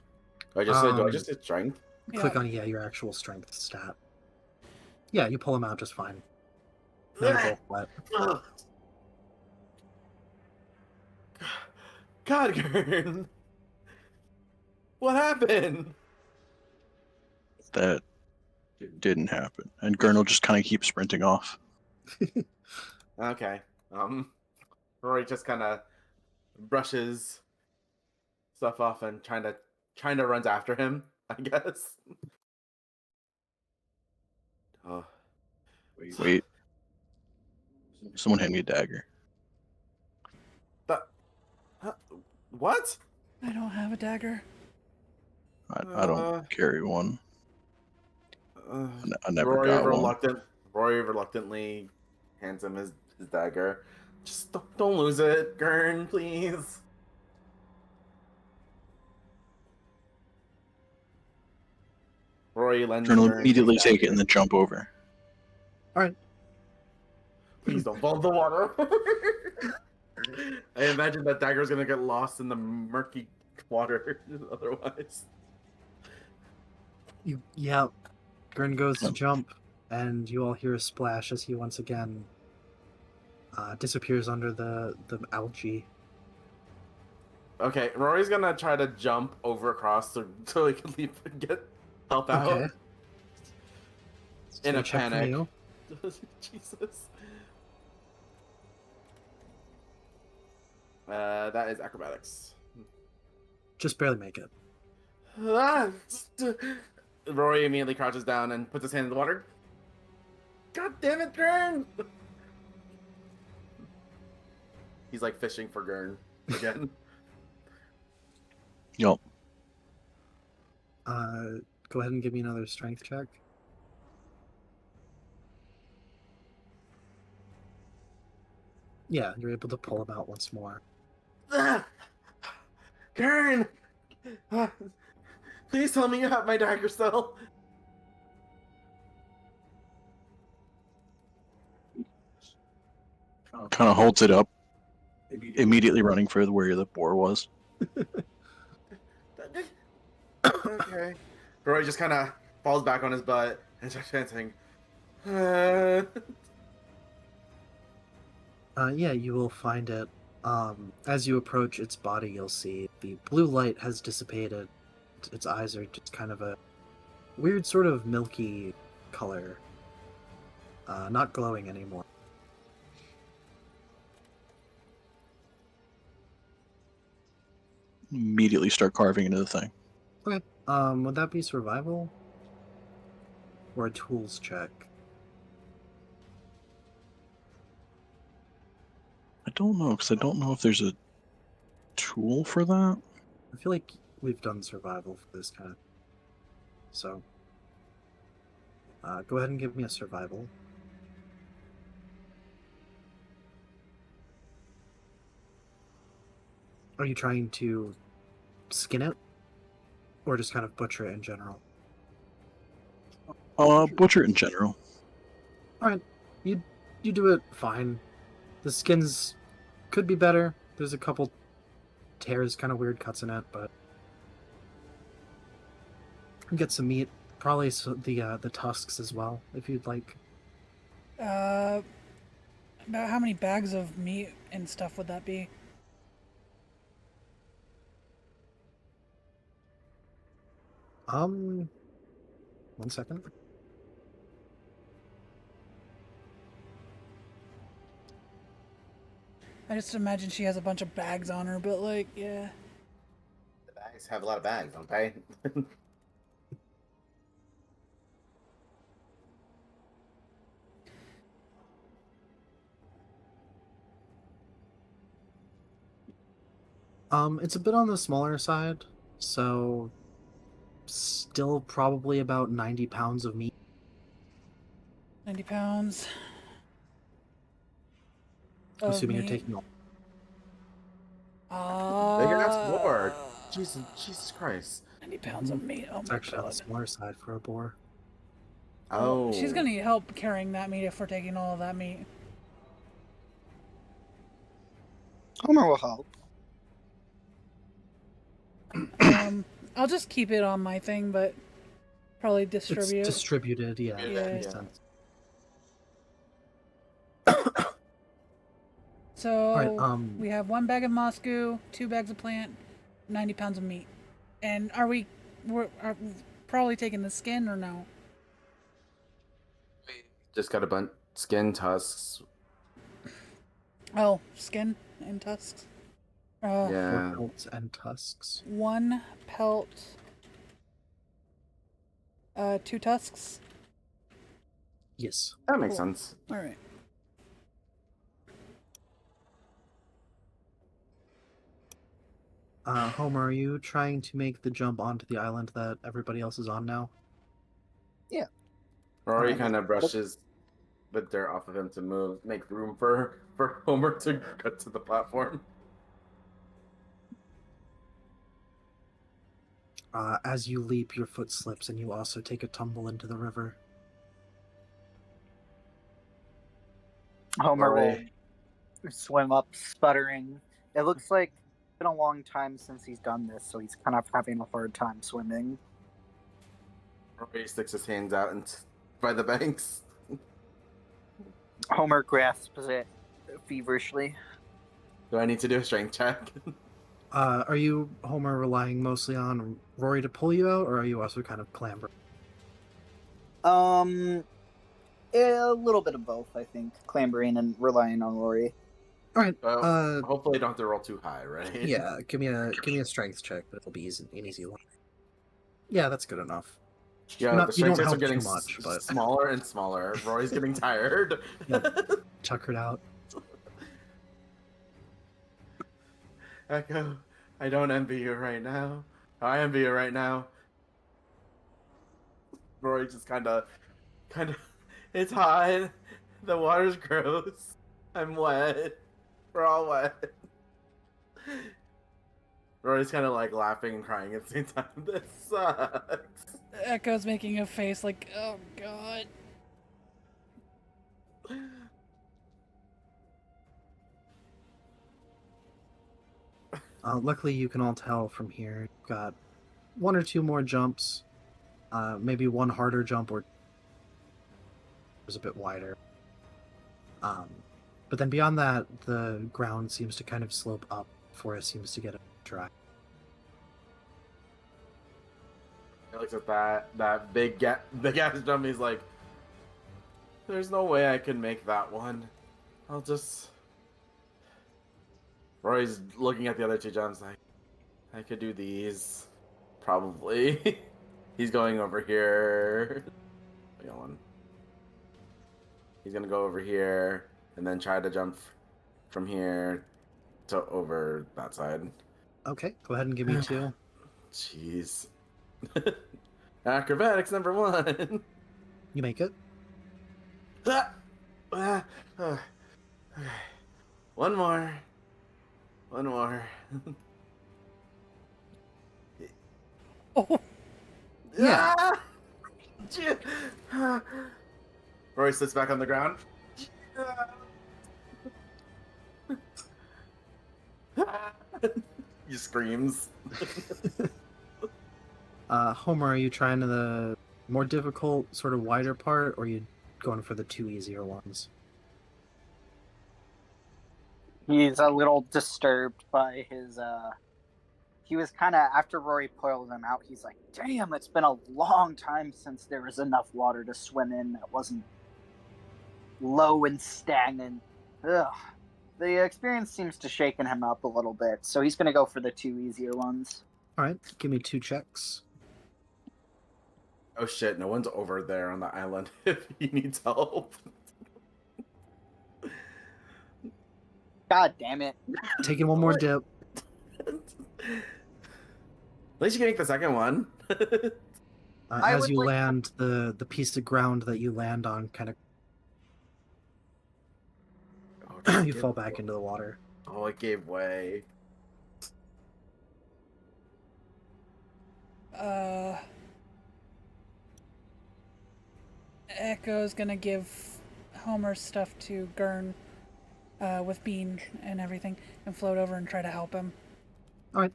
Do I just hit strength? Click Yeah. on your actual strength stat. Yeah, you pull him out just fine. Now you're both wet. Ugh. God, Gurn. What happened? that didn't happen. And Gurn will just kind of keep sprinting off. Okay. Rory just kind of brushes stuff off and trying to runs after him, I guess. Oh. Wait. Someone hand me a dagger. That, huh, what? I don't have a dagger. I don't carry one. Uh, I never got one. Rory reluctantly hands him his dagger. Just don't lose it, Gurn, please. Rory lends Gurn will Gurn his immediately take it dagger. and then jump over. All right. Please don't fall in the water. I imagine that dagger's gonna get lost in the murky water otherwise. Yeah. Grin goes to jump, and you all hear a splash as he once again disappears under the algae. Okay, Rory's gonna try to jump over across so he can leave and help out. Okay. In a Check from panic. you. Jesus. That is acrobatics. Just barely make it. Ah, Rory immediately crouches down and puts his hand in the water. God damn it, Gurn! He's like fishing for Gurn again. Yup. Go ahead and give me another strength check. Yeah, you're able to pull him out once more. Ah! Gurn! Ah, please tell me you have my dagger still. Kind of holds it up, immediately running for where the boar was. Okay. Roy just kind of falls back on his butt and starts chanting. Yeah, you will find it. As you approach its body, you'll see the blue light has dissipated. Its eyes are just kind of a weird sort of milky color. Not glowing anymore. Immediately start carving into the thing. Okay. Would that be survival? Or a tools check? I don't know, because I don't know if there's a tool for that. I feel like we've done survival for this kind of... So... go ahead and give me a survival. Are you trying to skin it? Or just kind of butcher it in general? Butcher in general. Alright, you do it fine. The skins could be better. There's a couple tears, kind of weird cuts in it, but get some meat. Probably the tusks as well, if you'd like. About how many bags of meat and stuff would that be? One second. I just imagine she has a bunch of bags on her, but like, yeah. The bags have a lot of bags, don't they? It's a bit on the smaller side, so still probably about 90 pounds of meat. 90 pounds. Assuming of you're taking all. Bigger ass boar. Jesus Christ. 90 pounds of meat. Oh It's my actually on the god. smaller side for a boar. Oh. She's gonna need help carrying that meat if we're taking all of that meat. Homer will help. I'll just keep it on my thing, but probably distribute. It's distributed, yeah. Yeah. That makes Yeah. sense. So Alright, we have 1 bag of Moscow, 2 bags of plant, 90 pounds of meat. And are probably taking the skin or no? Just got a bunch skin tusks. Oh, skin and tusks. Or Yeah. pelts and tusks. 1 pelt, 2 tusks. Yes. That makes Cool. sense. All right. Homer, are you trying to make the jump onto the island that everybody else is on now? Rory Alright. kind of brushes the dirt off of him to move, make room for Homer to get to the platform. As you leap, your foot slips and you also take a tumble into the river. Homer will Rory, swim up, sputtering. It looks like it's been a long time since he's done this, so he's kind of having a hard time swimming. Rory sticks his hands out and by the banks. Homer grasps it feverishly. Do I need to do a strength check? Are you, Homer, relying mostly on Rory to pull you out, or are you also kind of clambering? A little bit of both, I think. Clambering and relying on Rory. Alright, Well, hopefully I don't have to roll too high, right? yeah, give me a strength check, but it'll be an easy one. Yeah, that's good enough. Yeah, you the don't strength checks are help getting too much, but smaller and smaller. Rory's getting tired. tuckered out. Echo, I don't envy you right now. I envy you right now. Rory just kind of, it's hot. The water's gross. I'm wet. We're all wet. Rory's kind of like laughing and crying at the same time. This sucks. Echo's making a face like, oh god. Luckily, you can all tell from here. You've got 1 or 2 more jumps, maybe one harder jump or is a bit wider. But then beyond that, the ground seems to kind of slope up before it seems to get dry. He looks at that big ass jump. He's like, "There's no way I can make that one. I'll just." Roy's looking at the other 2 jumps like, "I could do these, probably." He's going over here. He's gonna go over here and then try to jump from here to over that side. Okay, go ahead and give me 2. Jeez. Acrobatics number 1. You make it. One more. Oh, Yeah. Rory sits back on the ground. He screams. Homer, are you trying the more difficult, sort of wider part, or are you going for the 2 easier ones? He's a little disturbed by his he was kind of, after Rory pulled him out, he's like, damn, it's been a long time since there was enough water to swim in that wasn't low and stagnant. Ugh. The experience seems to shaken him up a little bit, so he's going to go for the 2 easier ones. Alright, give me 2 checks. Oh shit, no one's over there on the island if he needs help. God damn it. Taking one more dip. At least you can make the second one. I As would you like- land, the piece of ground that you land on kind of you fall back into the water. Oh, it gave way. Echo's gonna give Homer's stuff to Gurn with Bean and everything and float over and try to help him. Alright.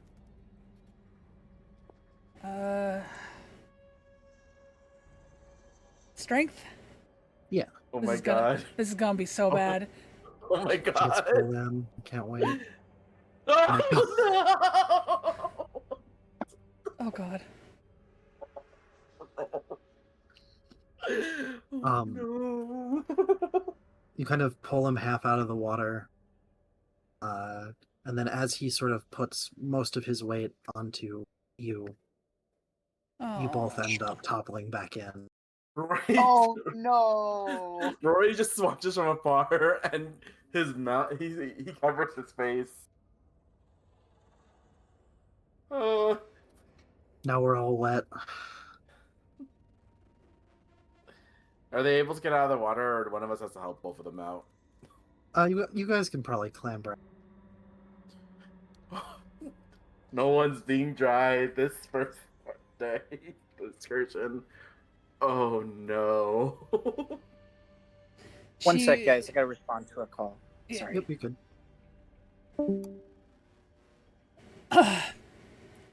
Strength? Yeah. Oh This my is gonna- god. This is gonna be so bad. Oh my Let's god. pull them. Can't wait. Oh no! Oh god. Oh, Um, no. You kind of pull him half out of the water, and then as he sort of puts most of his weight onto you, you both Oh. end up toppling back in. Right? Oh no! Rory just watches from afar, and his mouth, he covers his face. Uh, Now we're all wet. are they able to get out of the water, or one of us has to help both of them out? You guys can probably clamber. No one's being dry this first day. Excursion. Oh no. One sec, She, guys. I gotta respond to a call. yeah. Sorry. Yep, you could.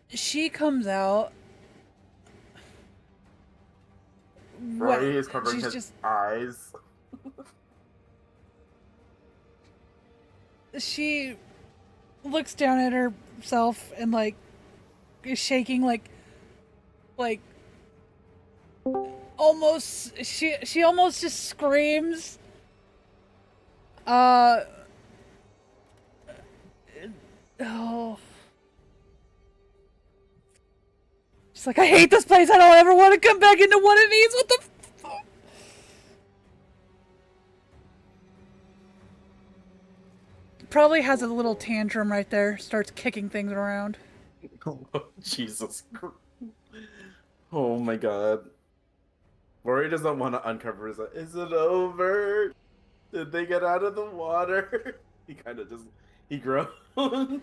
She comes out. Rory is covering She's his just eyes. she looks down at herself and like is shaking like almost she almost just screams. Oh. She's like, I hate this place. I don't ever want to come back into one of these. What the fuck? Probably has a little tantrum right there. Starts kicking things around. Oh, Oh, Jesus Christ. Oh my god. Rory doesn't want to uncover his eyes. Is it over? Did they get out of the water? He kind of just, he groans.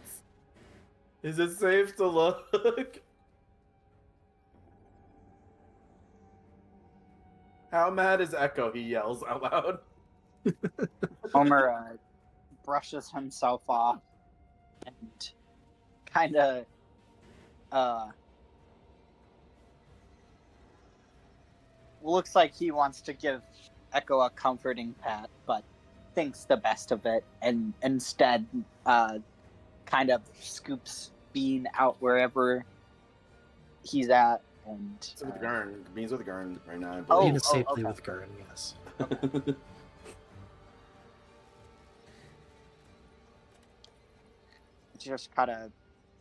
Is it safe to look? How mad is Echo? He yells out loud. Homer brushes himself off and kind of looks like he wants to give Echo a comforting pat, but thinks the best of it, and instead kind of scoops Bean out wherever he's at, and It's with Gurn. Bean's with Gurn right now. I Oh, Bean believe. is safely okay. with Gurn, yes. just kind of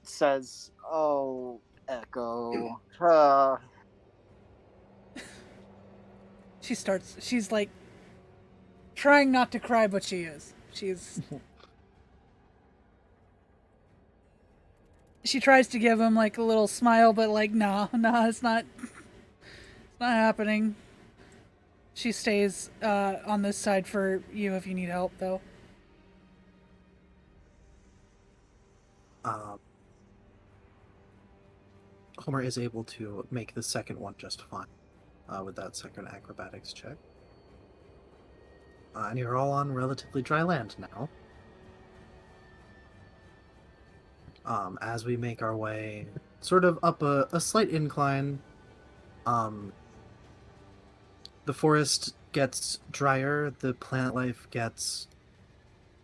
says, "Oh, Echo, She's like trying not to cry, but she is. She tries to give him like a little smile, but like, no, it's not happening. She stays on this side for you if you need help, though. Homer is able to make the second one just fine with that second acrobatics check. And you're all on relatively dry land now. As we make our way sort of up a slight incline, the forest gets drier, the plant life gets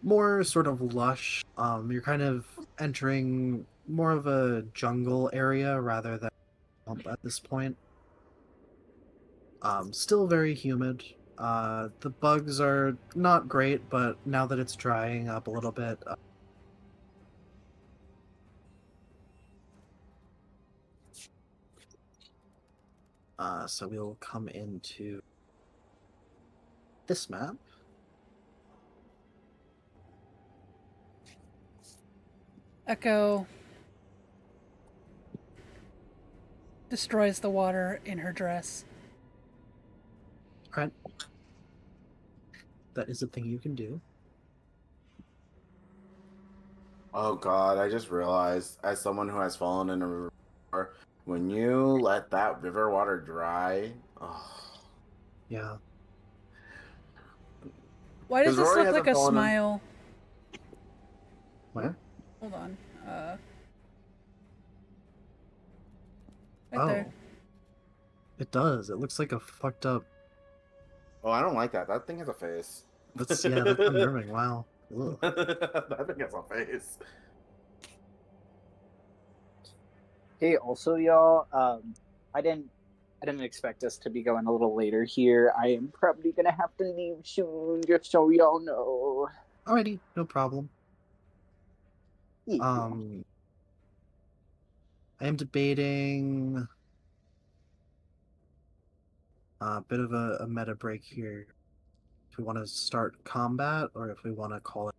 more sort of lush. You're kind of entering more of a jungle area rather than at this point. Still very humid. The bugs are not great, but now that it's drying up a little bit, so we'll come into this map. Echo destroys the water in her dress. Right. That is a thing you can do. Oh god, I just realized, as someone who has fallen in a river before, when you let that river water dry, Yeah. Why does 'Cause this Rory look like hasn't a fallen in- smile? Where? Hold on. Right Oh. there. It does. It looks like a fucked up. Oh, I don't like that. That thing has a face. That's unnerving. Wow. Ugh. That thing has a face. hey, also y'all, I didn't I didn't expect us to be going a little later here. I am probably gonna have to leave soon, just so y'all know. Alrighty, no problem. Yeah. I am debating a bit of a meta break here. If we want to start combat or if we want to call it.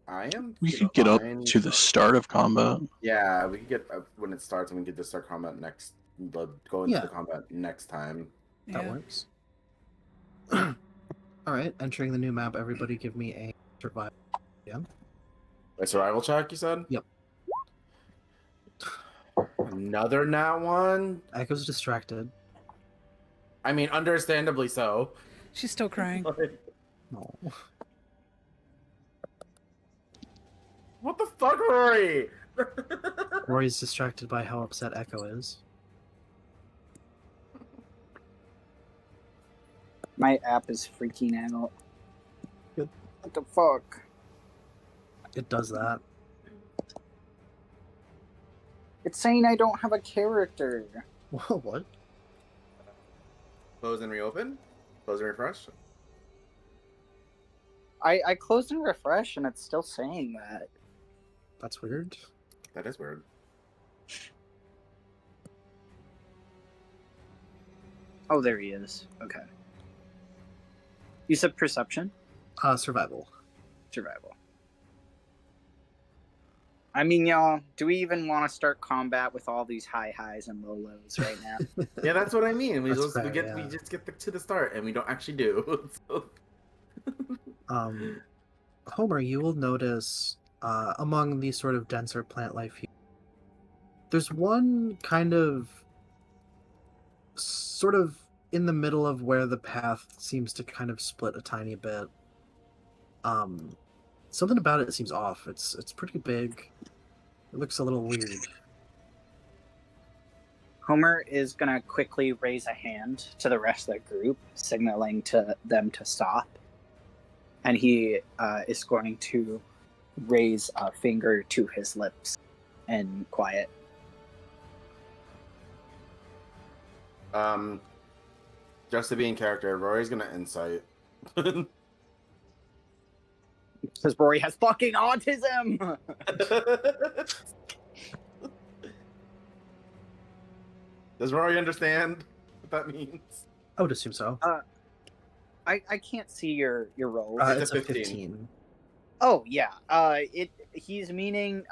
I am We could get up fine. to the start of combat. Yeah, we could get up when it starts, and we could just start combat next. Go into Yeah. the combat next time. That Yeah. works. Alright, entering the new map, everybody give me a survival. Yeah. A survival check, you said? Yep. Another nat one? Echo's distracted. I mean, understandably so. She's still crying. No. What the fuck, Rory? Rory's distracted by how upset Echo is. My app is freaking out. Good. What the fuck? It does that. It's saying I don't have a character. What? Close and reopen? Close and refresh? I closed and refreshed, and it's still saying that. That's weird. That is weird. Oh, there he is. Okay. You said perception? Survival. Survival. I mean, y'all, do we even want to start combat with all these high highs and low lows right now? Yeah, that's what I mean. We That's just fair, we yeah. just get to the start, and we don't actually do. So- Homer, you will notice among these sort of denser plant life here, there's one kind of sort of in the middle of where the path seems to kind of split a tiny bit. Something about it seems off. It's pretty big. It looks a little weird. Homer is going to quickly raise a hand to the rest of the group, signaling to them to stop. And he is going to raise a finger to his lips and quiet. Just to be in character, Rory's gonna insight. Because Rory has fucking autism! Does Rory understand what that means? I would assume so. I can't see your rolls. It's a a 15. 15. Oh yeah. He's meaning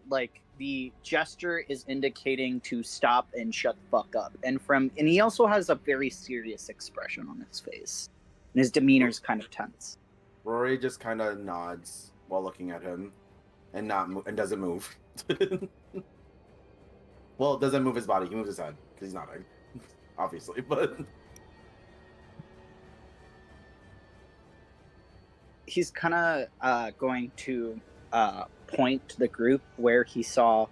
like the gesture is indicating to stop and shut the fuck up. And he also has a very serious expression on his face. And his demeanor's kind of tense. Rory just kind of nods while looking at him, and and doesn't move. Well, doesn't move his body. He moves his head because he's nodding, obviously. But he's kind of going to point to the group where he saw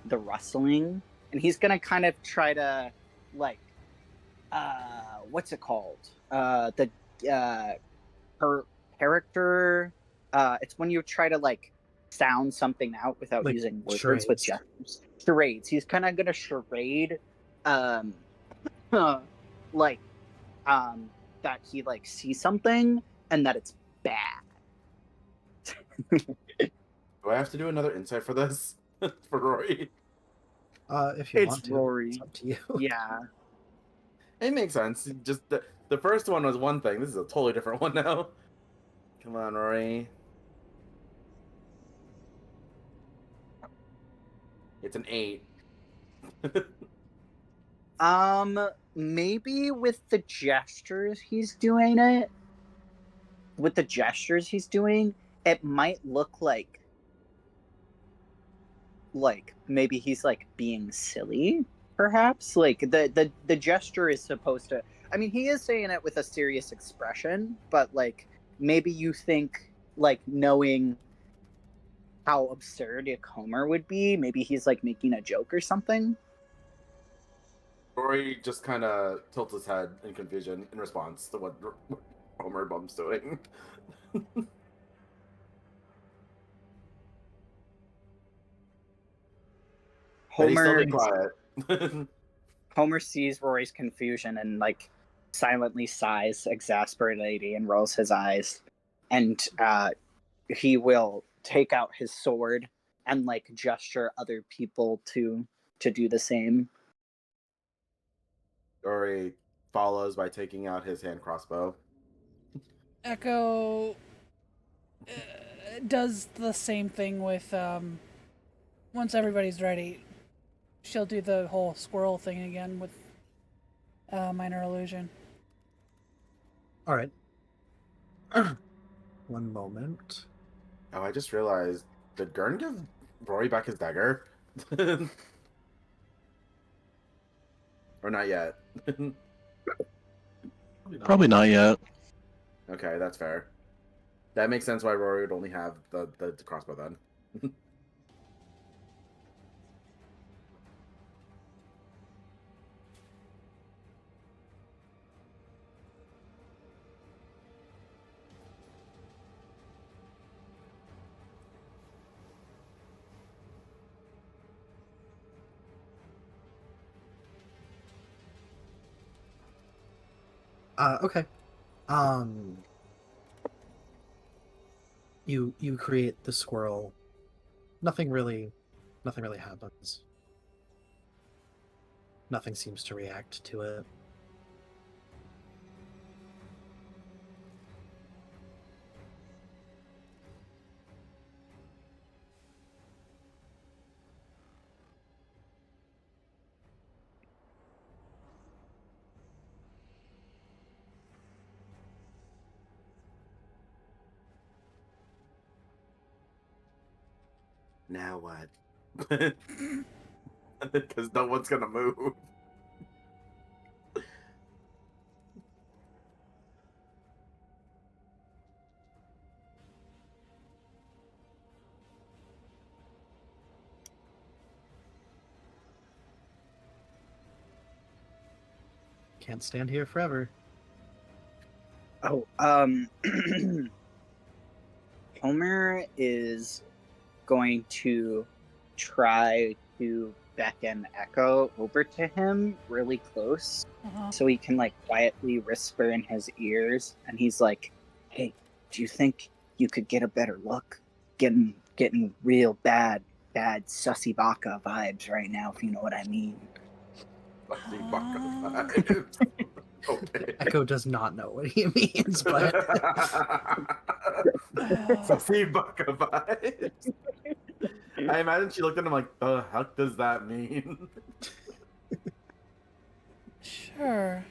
the rustling, and he's gonna kind of try to like what's it called? The her character. It's when you try to like sound something out without Like using words charades. with gestures. Charades. He's kind of gonna charade, like that he like sees something and that it's bad. do I have to do another insight for this for Rory? If you It's want to. Rory. It's up to you. Yeah. It makes sense. Just the first one was one thing. This is a totally different one now. Come on, Rory. It's an 8. Maybe with the gestures he's doing it. With the gestures he's doing, it might look like maybe he's like being silly, perhaps. Like the gesture is supposed to. I mean, he is saying it with a serious expression, but like maybe you think like knowing how absurd a Homer would be, maybe he's like making a joke or something. Rory just kind of tilts his head in confusion in response to what Homer Bum's doing. But he's still Homer being quiet. Homer sees Rory's confusion and like silently sighs exasperatedly and rolls his eyes, and he will take out his sword and like gesture other people to do the same. Rory follows by taking out his hand crossbow. Echo does the same thing with once everybody's ready, she'll do the whole squirrel thing again with minor illusion. All right. One moment. Oh, I just realized, did Gurn give Rory back his dagger? Or not yet? Probably not yet. Okay, that's fair. That makes sense why Rory would only have the crossbow then. Okay. Um. You create the squirrel. Nothing really happens. Nothing seems to react to it. Now what? Because no one's gonna move. Can't stand here forever. Oh, Homer is going to try to beckon Echo over to him really close Uh-huh. so he can like quietly whisper in his ears, and he's like, "Hey, do you think you could get a better look? Getting real bad sussy baka vibes right now, if you know what I mean." Fussy buck vibes. Okay. Echo does not know what he means, but Fussy buck vibes. I imagine she looked at him like, the heck does that mean? Sure.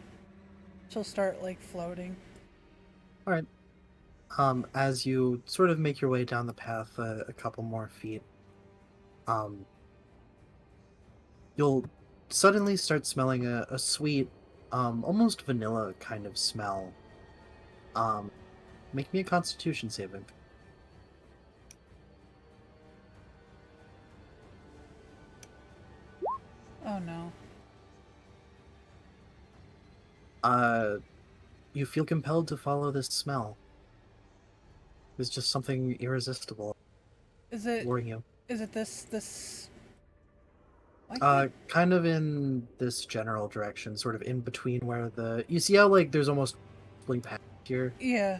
She'll start like floating. all right. As you sort of make your way down the path a couple more feet, you'll suddenly start smelling a sweet, almost vanilla kind of smell. Make me a Constitution saving. Oh no. You feel compelled to follow this smell. There's just something irresistible Is it luring you. this like that? Kind of in this general direction, sort of in between where you see how like there's almost spling path here. Yeah.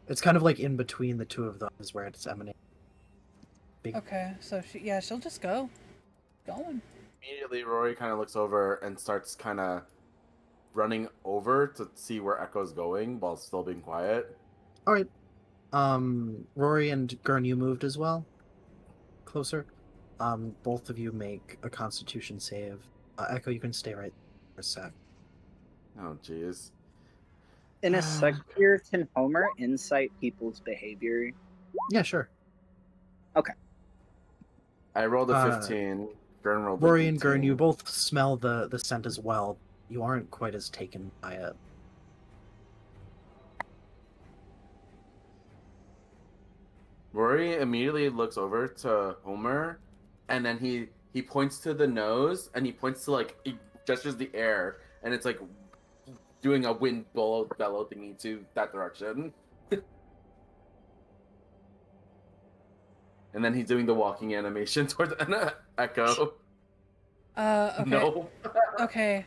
It's kind of like in between the two of them is where it's emanating. Okay. So she'll just go. Going. Immediately, Rory kind of looks over and starts kind of running over to see where Echo's going while still being quiet. All right. Rory and Gurn, you moved as well. Closer. Both of you make a Constitution save. Echo, you can stay right there for a sec. Oh, jeez. In a sec here, can Homer insight people's behavior? Yeah, sure. Okay. I rolled a 15. Gurn rolled Rory an and Gurn, you 18. both smell the scent as well. You aren't quite as taken by it. Rory immediately looks over to Homer, and then he points to the nose, and he points to like he gestures the air, and it's like doing a wind bellow thingy to that direction. And then he's doing the walking animation towards Echo. Okay. No. Okay.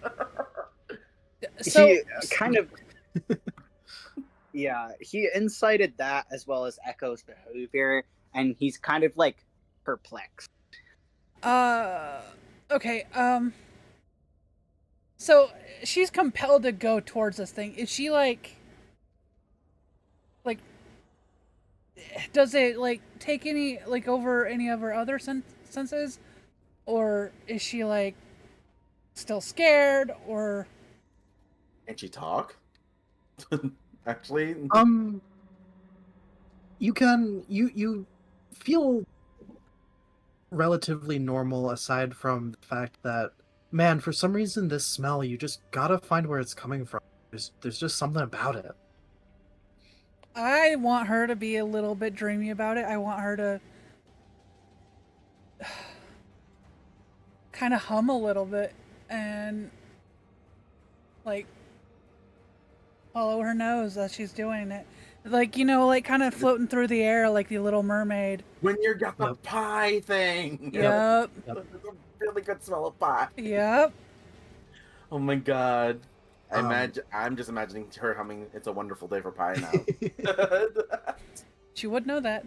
So, He kind of, yeah, he incited that as well as Echo's behavior, and he's kind of like perplexed. uh, okay. So she's compelled to go towards this thing. Is she like, does it like take any like over any of her other senses, or is she like still scared, or Can she talk? Actually, You feel relatively normal aside from the fact that, man, for some reason this smell, you just gotta find where it's coming from. There's just something about it. I want her to be a little bit dreamy about it. I want her to kind of hum a little bit and like follow her nose as she's doing it. Like, like kind of floating through the air like the Little Mermaid. when you got the Yep. pie thing. Yep. Yep. There's a really good smell of pie. Yep. Oh my god. Um, I'm just imagining her humming "It's a Wonderful Day for Pie" now. She would know that.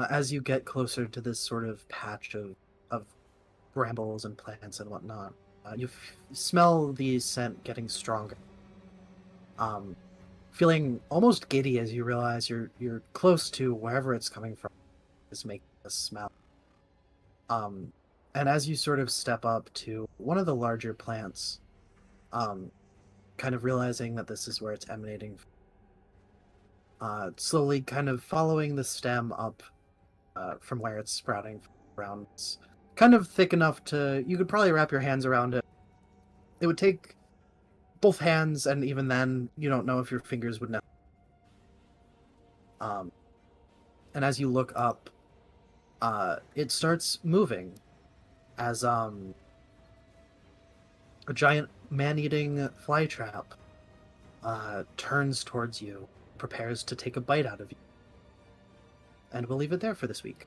as you get closer to this sort of patch of brambles and plants and whatnot, you smell the scent getting stronger. Feeling almost giddy as you realize you're close to wherever it's coming from is making the smell. And as you sort of step up to one of the larger plants, kind of realizing that this is where it's emanating from, slowly kind of following the stem up from where it's sprouting around. It's kind of thick enough to, you could probably wrap your hands around it. It would take both hands, and even then, you don't know if your fingers would know. And as you look up, it starts moving as a giant man-eating flytrap turns towards you, prepares to take a bite out of you. And we'll leave it there for this week.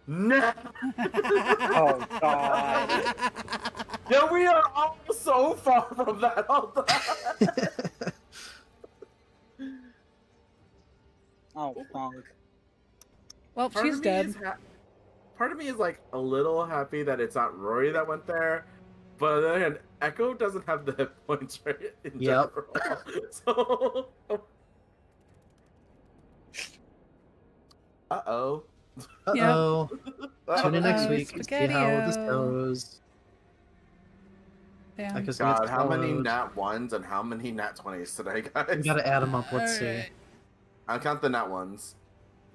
No. Oh god. Yeah, we are all so far from that. Hold on. Oh fuck. Well, Part she's of me dead. is part of me is like a little happy that it's not Rory that went there, but on the other hand, Echo doesn't have the hit points right in Yep. general. So, uh-oh. Uh-oh. Tune in next Uh-oh, week to see how this Spaghetti-O. goes. Damn. Echo's gonna God, get how many swallowed. nat 1s and how many nat 20s today, We guys? gotta add them up, let's see. Alright. I'll count the nat 1s.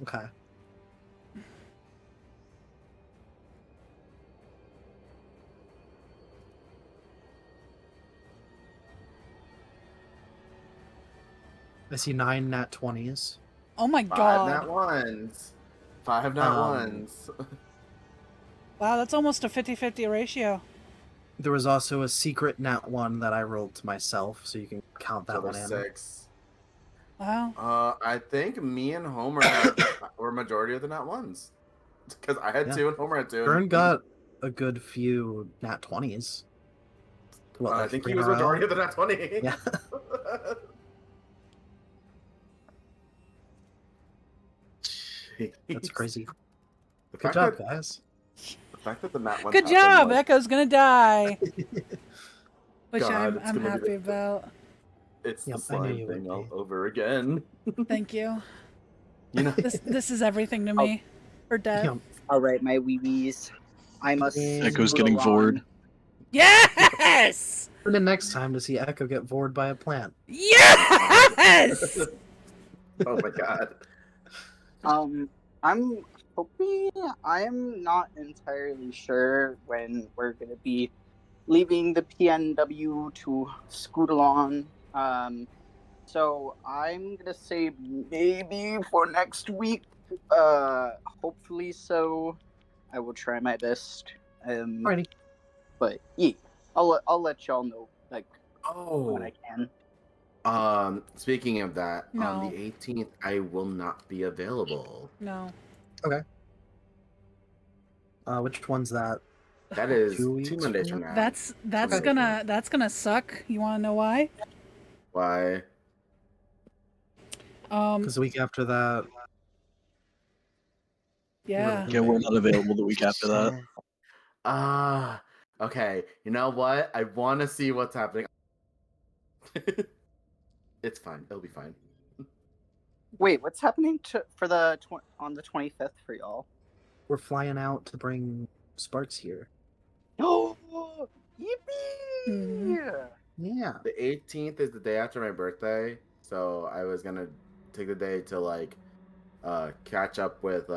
Okay. I see 9 nat 20s. Oh my 5 nat god. 1s. 5 nat Um, 1s. Wow, that's almost a 50-50 ratio. There was also a secret nat 1 that I rolled to myself, so you can count that So one there's in. 6. Wow. I think me and Homer were majority of the nat 1s. Because I had Yeah. 2 and Homer had 2. Vern got a good few nat 20s. What, I like think 3 he in a was majority row? of the nat 20. Yeah. That's Jeez. crazy. The Good fact job, that- guys. The fact that the nat 1s Good happened, job. like, Echo's gonna die. Which God, I'm it's gonna be happy the- about. it's Yep, the I knew slime you thing would all be. over again. Thank you. You know, This is everything to me. Or death. Yep. Alright, my wee wees. I must Echo's scoot getting along. vored. Yes! Tune in next time to see Echo get vored by a plant. Yes! oh my God. I'm hoping, I'm not entirely sure when we're gonna be leaving the PNW to scoot along. So I'm gonna say maybe for next week. Hopefully so. I will try my best. Alrighty. But yeah, I'll let y'all know like when I Oh, can. speaking of that, on No. the 18th, I will not be available. No. Which one's that? That is 2 2 weeks Mondays from from now. That's Okay. gonna suck. You want to know why? Why? Because the week after that, Yeah. Yeah, we're not available the week after that. Ah, okay. You know what? I want to see what's happening. It's fine. It'll be fine. Wait, what's happening for on the 25th for y'all? we're flying out to bring Sparks here. Oh, yippee! Mhm. Yeah. The 18th is the day after my birthday, so I was gonna take the day to like catch up with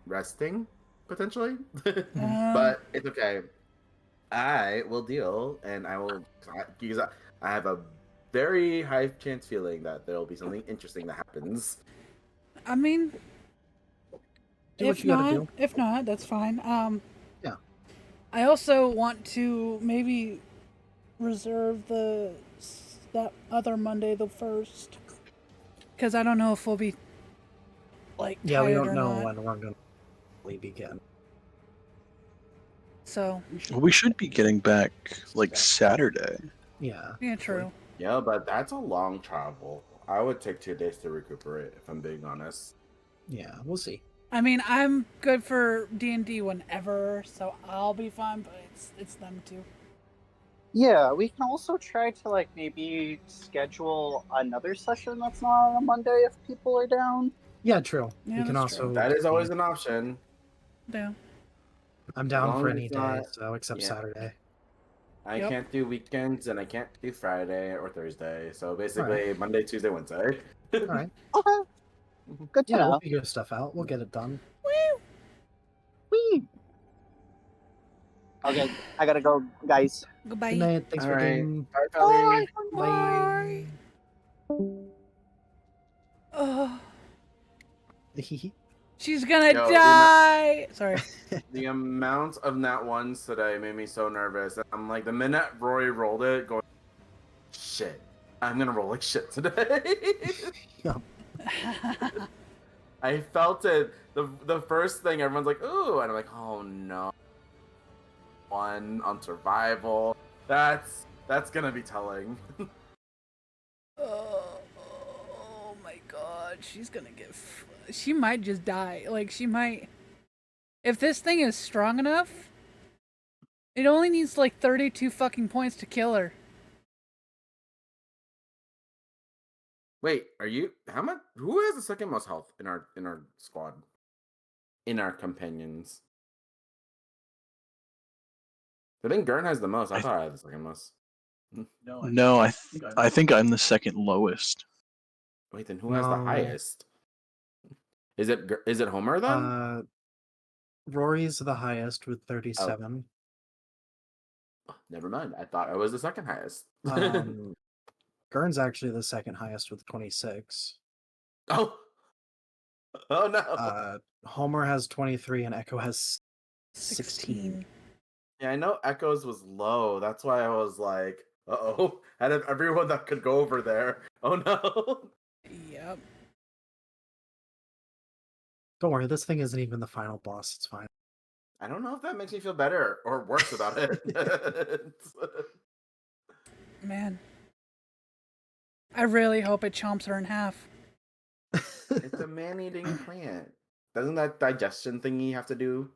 resting potentially. But it's okay. I will deal, and I will because I have a very high chance feeling that there will be something interesting that happens. I mean, Do what you gotta do. if not, that's fine. Yeah. I also want to maybe reserve that other Monday, the 1st, because I don't know if we'll be like Yeah, we tired don't or know not. when we're going to begin. So Well, we should be getting back like Saturday. Yeah. yeah, true. Yeah, but that's a long travel. I would take 2 days to recuperate, if I'm being honest. Yeah, we'll see. I mean, I'm good for D&D whenever, so I'll be fine. But it's them too. Yeah, we can also try to like maybe schedule another session that's not on a Monday if people are down. Yeah, true. Yeah, we can that's also. true. That is always an option. Yeah. I'm As down long for as any it's day, not. so except Yeah. Saturday. I Yep. can't do weekends and I can't do Friday or Thursday. So basically Monday, Tuesday, Wednesday. All right. Okay, good to Yeah, we'll know. figure stuff out. We'll get it done. Whee! Okay, I gotta go, guys. Goodbye. Good night. Thanks All for right. game. Bye, Pelly. Bye. Oh, she's gonna Yo, die. Sorry. The amount of nat ones today made me so nervous. I'm like, the minute Rory rolled it, going, shit, I'm gonna roll like shit today. Yup. I felt it. The first thing, everyone's like, ooh, and I'm like, oh no. One on survival. That's gonna be telling. Oh my god, she's gonna get. She might just die. Like, she might. If this thing is strong enough, it only needs like 32 fucking points to kill her. Wait, are you how much who has the second most health in our squad? In our companions? I think Gurn has the most. I thought I had the second most. No, I think I'm the second lowest. Wait, then who has the No. highest? Is it Homer then? Rory's the highest with 37. Never mind. I thought I was the second highest. Gurn's actually the second highest with 26. Oh no. Homer has 23 and Echo has 16. Yeah, I know Echoes was low. That's why I was like, uh-oh. Out of everyone that could go over there. Oh no. Yep. Don't worry, this thing isn't even the final boss. It's fine. I don't know if that makes me feel better or worse about it. Man. I really hope it chomps her in half. It's a man-eating plant. Doesn't that digestion thingy have to do?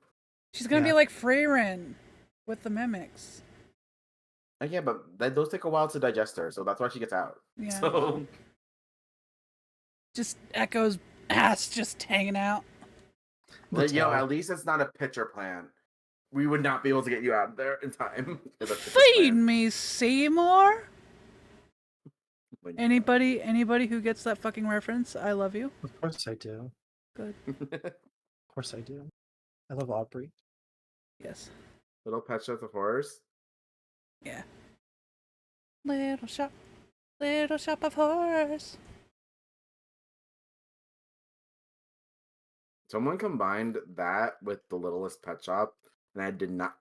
She's gonna be Yeah. like Freyrin with the mimics. Yeah, but those take a while to digest her, so that's why she gets out. Yeah. So Just Echo's ass just hanging out. We'll tell. at least it's not a pitcher plant. We would not be able to get you out there in time. If a pitcher Feed plant. me, Seymour. When you Anybody who gets that fucking reference, I love you. Of course I do. Good. Of course I do. I love Aubrey. Yes. Little Pet Shop of Horrors. Yeah. Little shop of horrors. Someone combined that with The Littlest Pet Shop, and I did not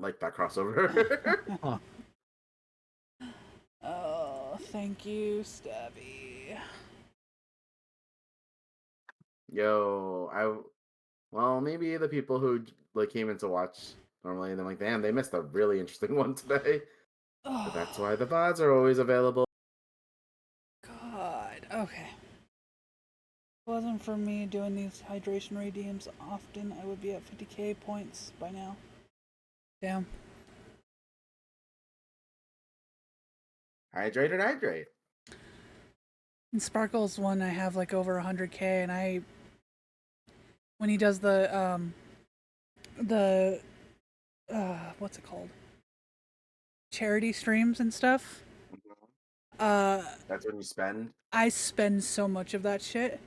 like that crossover. Huh. Oh, thank you, Stabby. Yo, Well, maybe the people who like came in to watch normally, and they're like, damn, they missed a really interesting one today. But that's why the VODs are always available. God. Okay. If it wasn't for me doing these hydration redeems often, I would be at 50k points by now. Damn. Hydrate. In Sparkle's one, I have like over 100k, and when he does the what's it called? Charity streams and stuff. That's when you spend. I spend so much of that shit.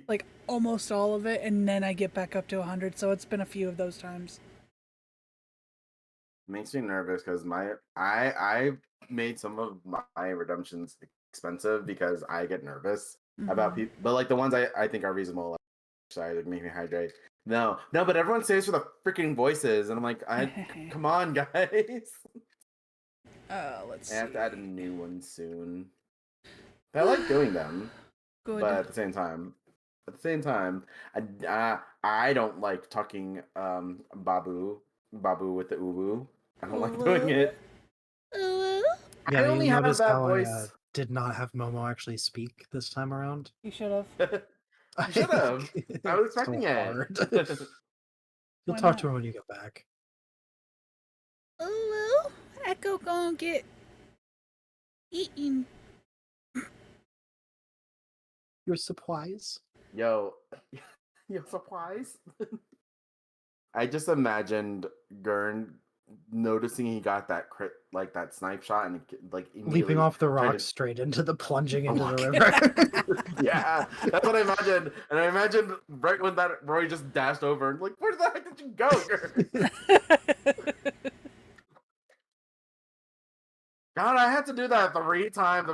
Like almost all of it, and then I get back up to 100, so it's been a few of those times. Makes me nervous because I made some of my redemptions expensive because I get nervous about people, but like the ones I think are reasonable, like, sorry, like make me hydrate. No, but everyone says for the freaking voices, and I'm like, come on, guys. Let's I have see. to add a new one soon. I like doing them, Good. but at the same time, I don't like talking Babu with the uwu. I don't like doing it. Yeah, I you only have notice that how voice. I did not have Momo actually speak this time around. You should have. You should have. I was expecting so it. hard. You'll Why talk not? to her when you get back. Well, Echo gonna get eaten. Your supplies? Yo, surprise. I just imagined Gurn noticing he got that crit, like that snipe shot, and like immediately Leaping off the tried rocks straight into the plunging into the Oh, river. yeah, that's what I imagined. And I imagined right when that Roy just dashed over and like, where the heck did you go, Gurn? God, I had to do that 3 times.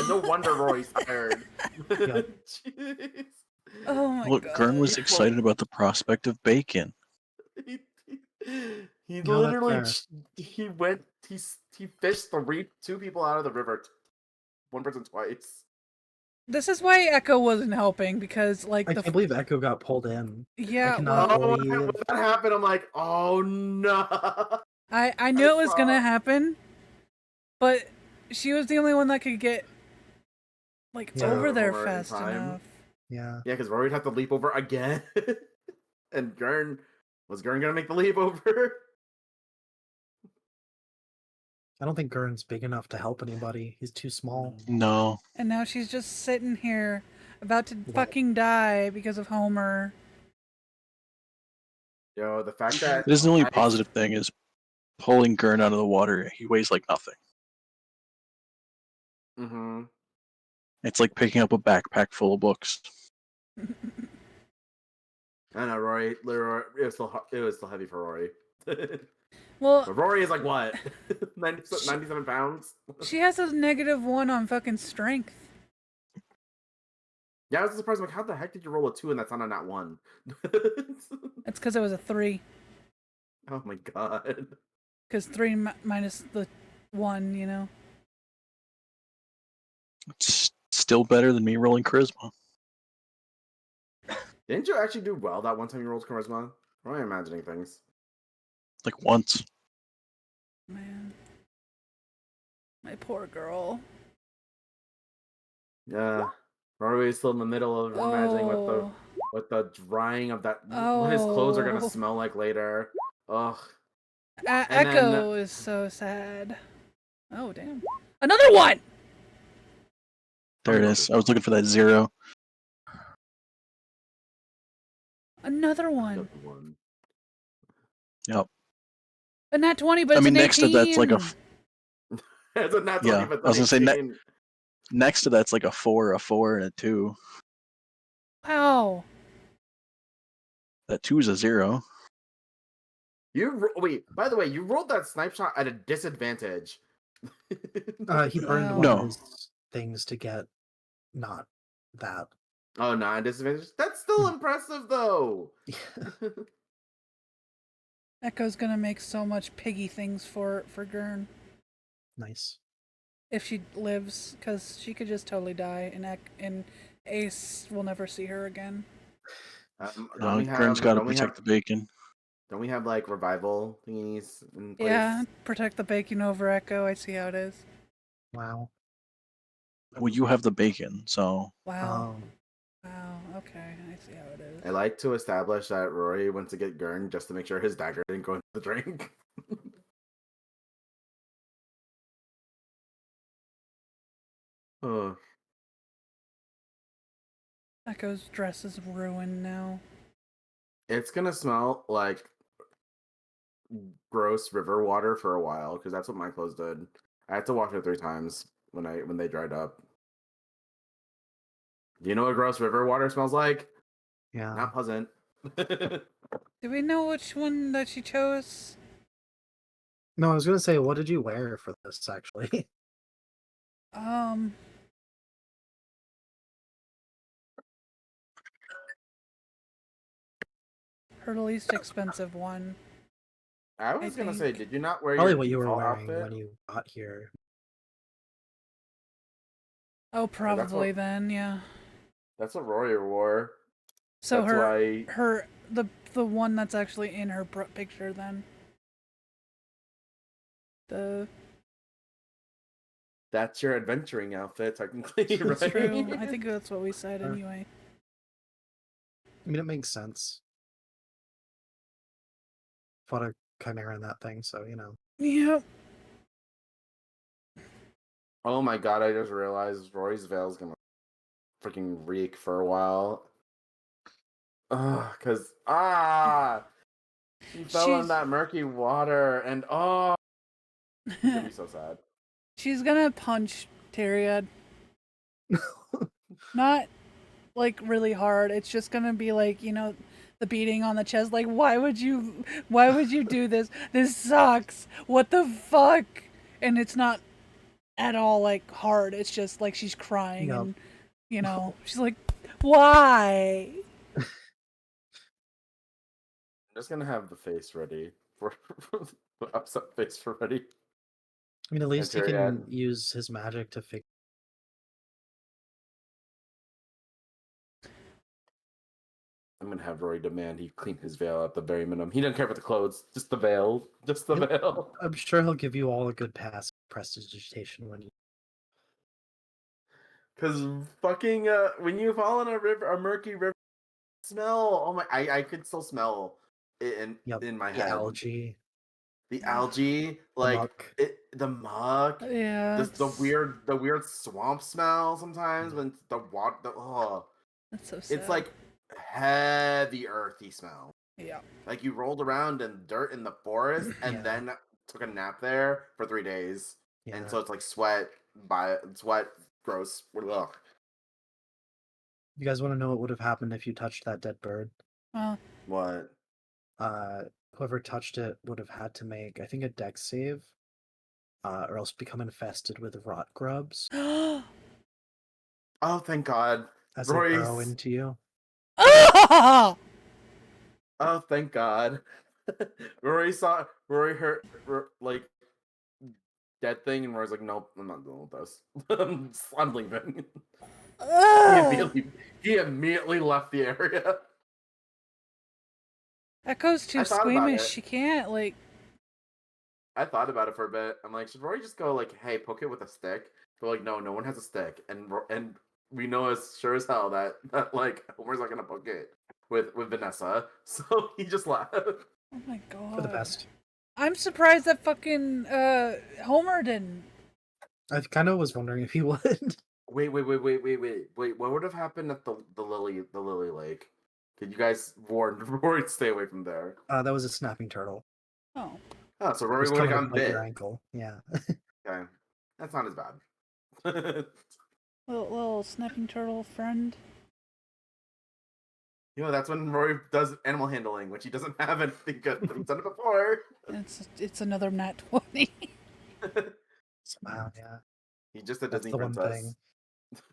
No wonder Roy's tired. Yep. Jeez. Oh my Look, god. Gurn was excited about the prospect of bacon. He, he No, that's literally fair. he fished two people out of the river, one person twice. This is why Echo wasn't helping, because like I can't believe Echo got pulled in. I yeah, cannot well, Oh, believe. when that happened, I'm like, oh no. I knew it was gonna happen, but she was the only one that could get like Yeah. over there Over in fast time. enough. Yeah. Yeah, because Rory'd have to leap over again. And was Gurn gonna make the leap over? I don't think Gurn's big enough to help anybody. He's too small. No. And now she's just sitting here about to Yeah. fucking die because of Homer. Yo, the fact that This is the only positive thing is pulling Gurn out of the water. He weighs like nothing. Mm-hmm. It's like picking up a backpack full of books. I know, Rory. Literally, it was still heavy for Rory. Well, But Rory is like what, 97 pounds? she has a -1 on fucking strength. Yeah, I was surprised. I'm like, how the heck did you roll a 2 and that's not a nat 1? That's because it was a 3. Oh my god. Because 3 minus the 1, you know. It's still better than me rolling charisma. Didn't you actually do well that one time you rolled charisma? Or am I imagining things? Like once. Man. My poor girl. Yeah. Rory is still in the middle of imagining what the drying of that what his clothes are gonna smell like later. Ugh. And Echo is so sad. Oh damn! Another one. There it is. I was looking for that 0. Another one. Another one. Yep. A nat 20, but I it's mean, an next to 18. that's like a. It's a nat 20, Yeah, but I was gonna say it's an 18. next to that's like a 4, and a 2. Wow. That 2 is a 0. Wait, by the way, you rolled that snipe shot at a disadvantage. He burned Wow. one No. of his things to get not that. Oh, not a disadvantage? That's still impressive, though. Echo's gonna make so much piggy things for Gurn Nice. if she lives, because she could just totally die, and Ace will never see her again. Don't we Kern's have? got to Don't we have? protect the bacon. Don't we have like revival thingies in place? Yeah, protect the bacon over Echo. I see how it is. Wow. Well, you have the bacon, so Wow. Um, Wow. Okay, I see how it is. I like to establish that Rory went to get Gurn just to make sure his dagger didn't go into the drink. Oh, Echo's dress is ruined now. it's gonna smell like gross river water for a while because that's what my clothes did. I had to wash it 3 times when they dried up. Do you know what gross river water smells like? yeah. Not pleasant. Do we know which one that she chose? No, I was gonna say, what did you wear for this actually? Um, her least expensive one. I was gonna say, think. did you not wear Probably your what you were default wearing outfit? when you got here. Oh, That's probably what then, yeah. that's what Rory wore. So That's why the one that's actually in her picture then. The that's your adventuring outfit, technically, That's right? true. I think that's what we said Uh, anyway. I mean, it makes sense. Fought a chimera in that thing, so you know. Yep. Oh my god, I just realized Rory's veil's gonna freaking reek for a while. Ugh, she fell in She's that murky water and she's gonna be so sad. she's gonna punch Tyriad. Not like really hard. It's just gonna be like, the beating on the chest, like, why would you do this? This sucks. What the fuck? And it's not at all like hard. It's just like she's crying Yep. and she's like, why? I'm just gonna have the face ready for the upset face for ready. I mean, at least he Tyriad. can use his magic to fix. I'm gonna have Rory demand he clean his veil at the very minimum. He doesn't care about the clothes, just the veil. Just the Yep. veil. I'm sure he'll give you all a good pass prestidigitation when you. Cause fucking when you fall in a murky river smell, oh my I could still smell it Yep. in my The head. algae, The algae, the like muck. the muck, Yeah. the weird swamp smell sometimes when the water That's so sad. it's like heavy earthy smell. Yeah. Like you rolled around in dirt in the forest and Yeah. then took a nap there for 3 days. Yeah. And so it's like sweat, gross. Ugh. You guys want to know what would have happened if you touched that dead bird? Well, What? Whoever touched it would have had to make, I think, a dex save, or else become infested with rot grubs Oh, thank God. as they Rory. burrow into you. ah! Oh, thank God. Rory heard like dead thing, and Rory's like, nope, I'm not dealing with this. I'm leaving. He immediately left the area. Echo's too I thought about squeamish. it. She can't like. I thought about it for a bit. I'm like, should Rory just go like, hey, poke it with a stick? But like, no one has a stick, and we know as sure as hell that like Homer's not gonna poke it with Vanessa, so he just left. Oh my god. For the best. I'm surprised that fucking Homer didn't. I kind of was wondering if he would. Wait. What would have happened at the lily lake? Did you guys warn Rory to stay away from there? That was a snapping turtle. Oh. Oh, so It Rory was would have coming to gotten bite bit. your ankle. Yeah. Okay, that's not as bad. Little snapping turtle friend. That's when Rory does animal handling, which he doesn't have anything good, but he's done it before. It's another nat 20. Somehow, yeah. He's just a That's Disney the one princess.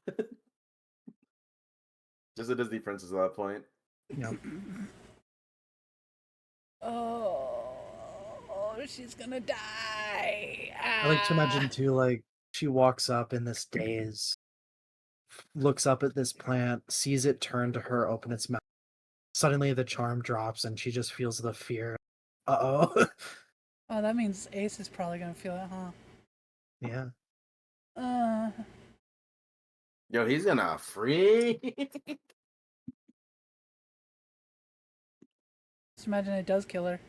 thing. Just a Disney princess at that point. Yep. Oh, she's gonna die. I like to imagine too, like, she walks up in this daze, looks up at this plant, sees it turn to her, open its mouth, suddenly the charm drops and she just feels the fear. Uh-oh. Oh, that means Ace is probably gonna feel it, huh? Yeah. Yo, he's gonna free. Just imagine it does kill her.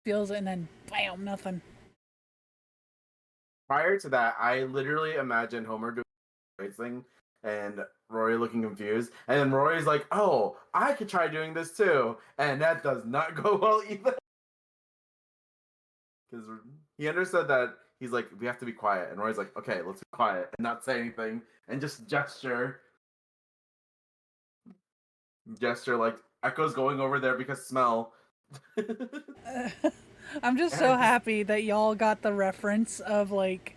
Feels it and then bam, nothing. Prior to that, I literally imagined Homer doing the thing and Rory looking confused, and then Rory's like, "Oh, I could try doing this too," and that does not go well either. Because he understood that he's like, we have to be quiet, and Rory's like, "Okay, let's be quiet and not say anything and just gesture like Echo's going over there because smell." I'm just so happy that y'all got the reference of like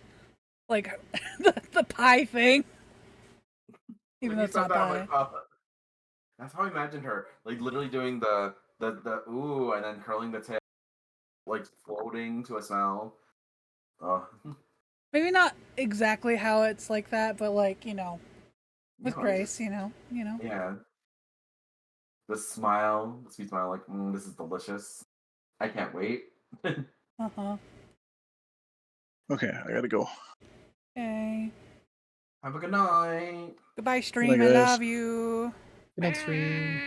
the pie thing. Even When though you it's said not that, I'm pie. like, oh. That's how I imagined her, like literally doing the ooh, and then curling the tail, like floating to a smell. Oh, Maybe not exactly how it's like that, but like, with no, it's grace, just yeah. The smile, the sweet smile, like this is delicious. I can't wait. Uh-huh. Okay, I gotta go. Okay. Have a good night. Goodbye, Good night, stream. I guys. love you. Good night, stream.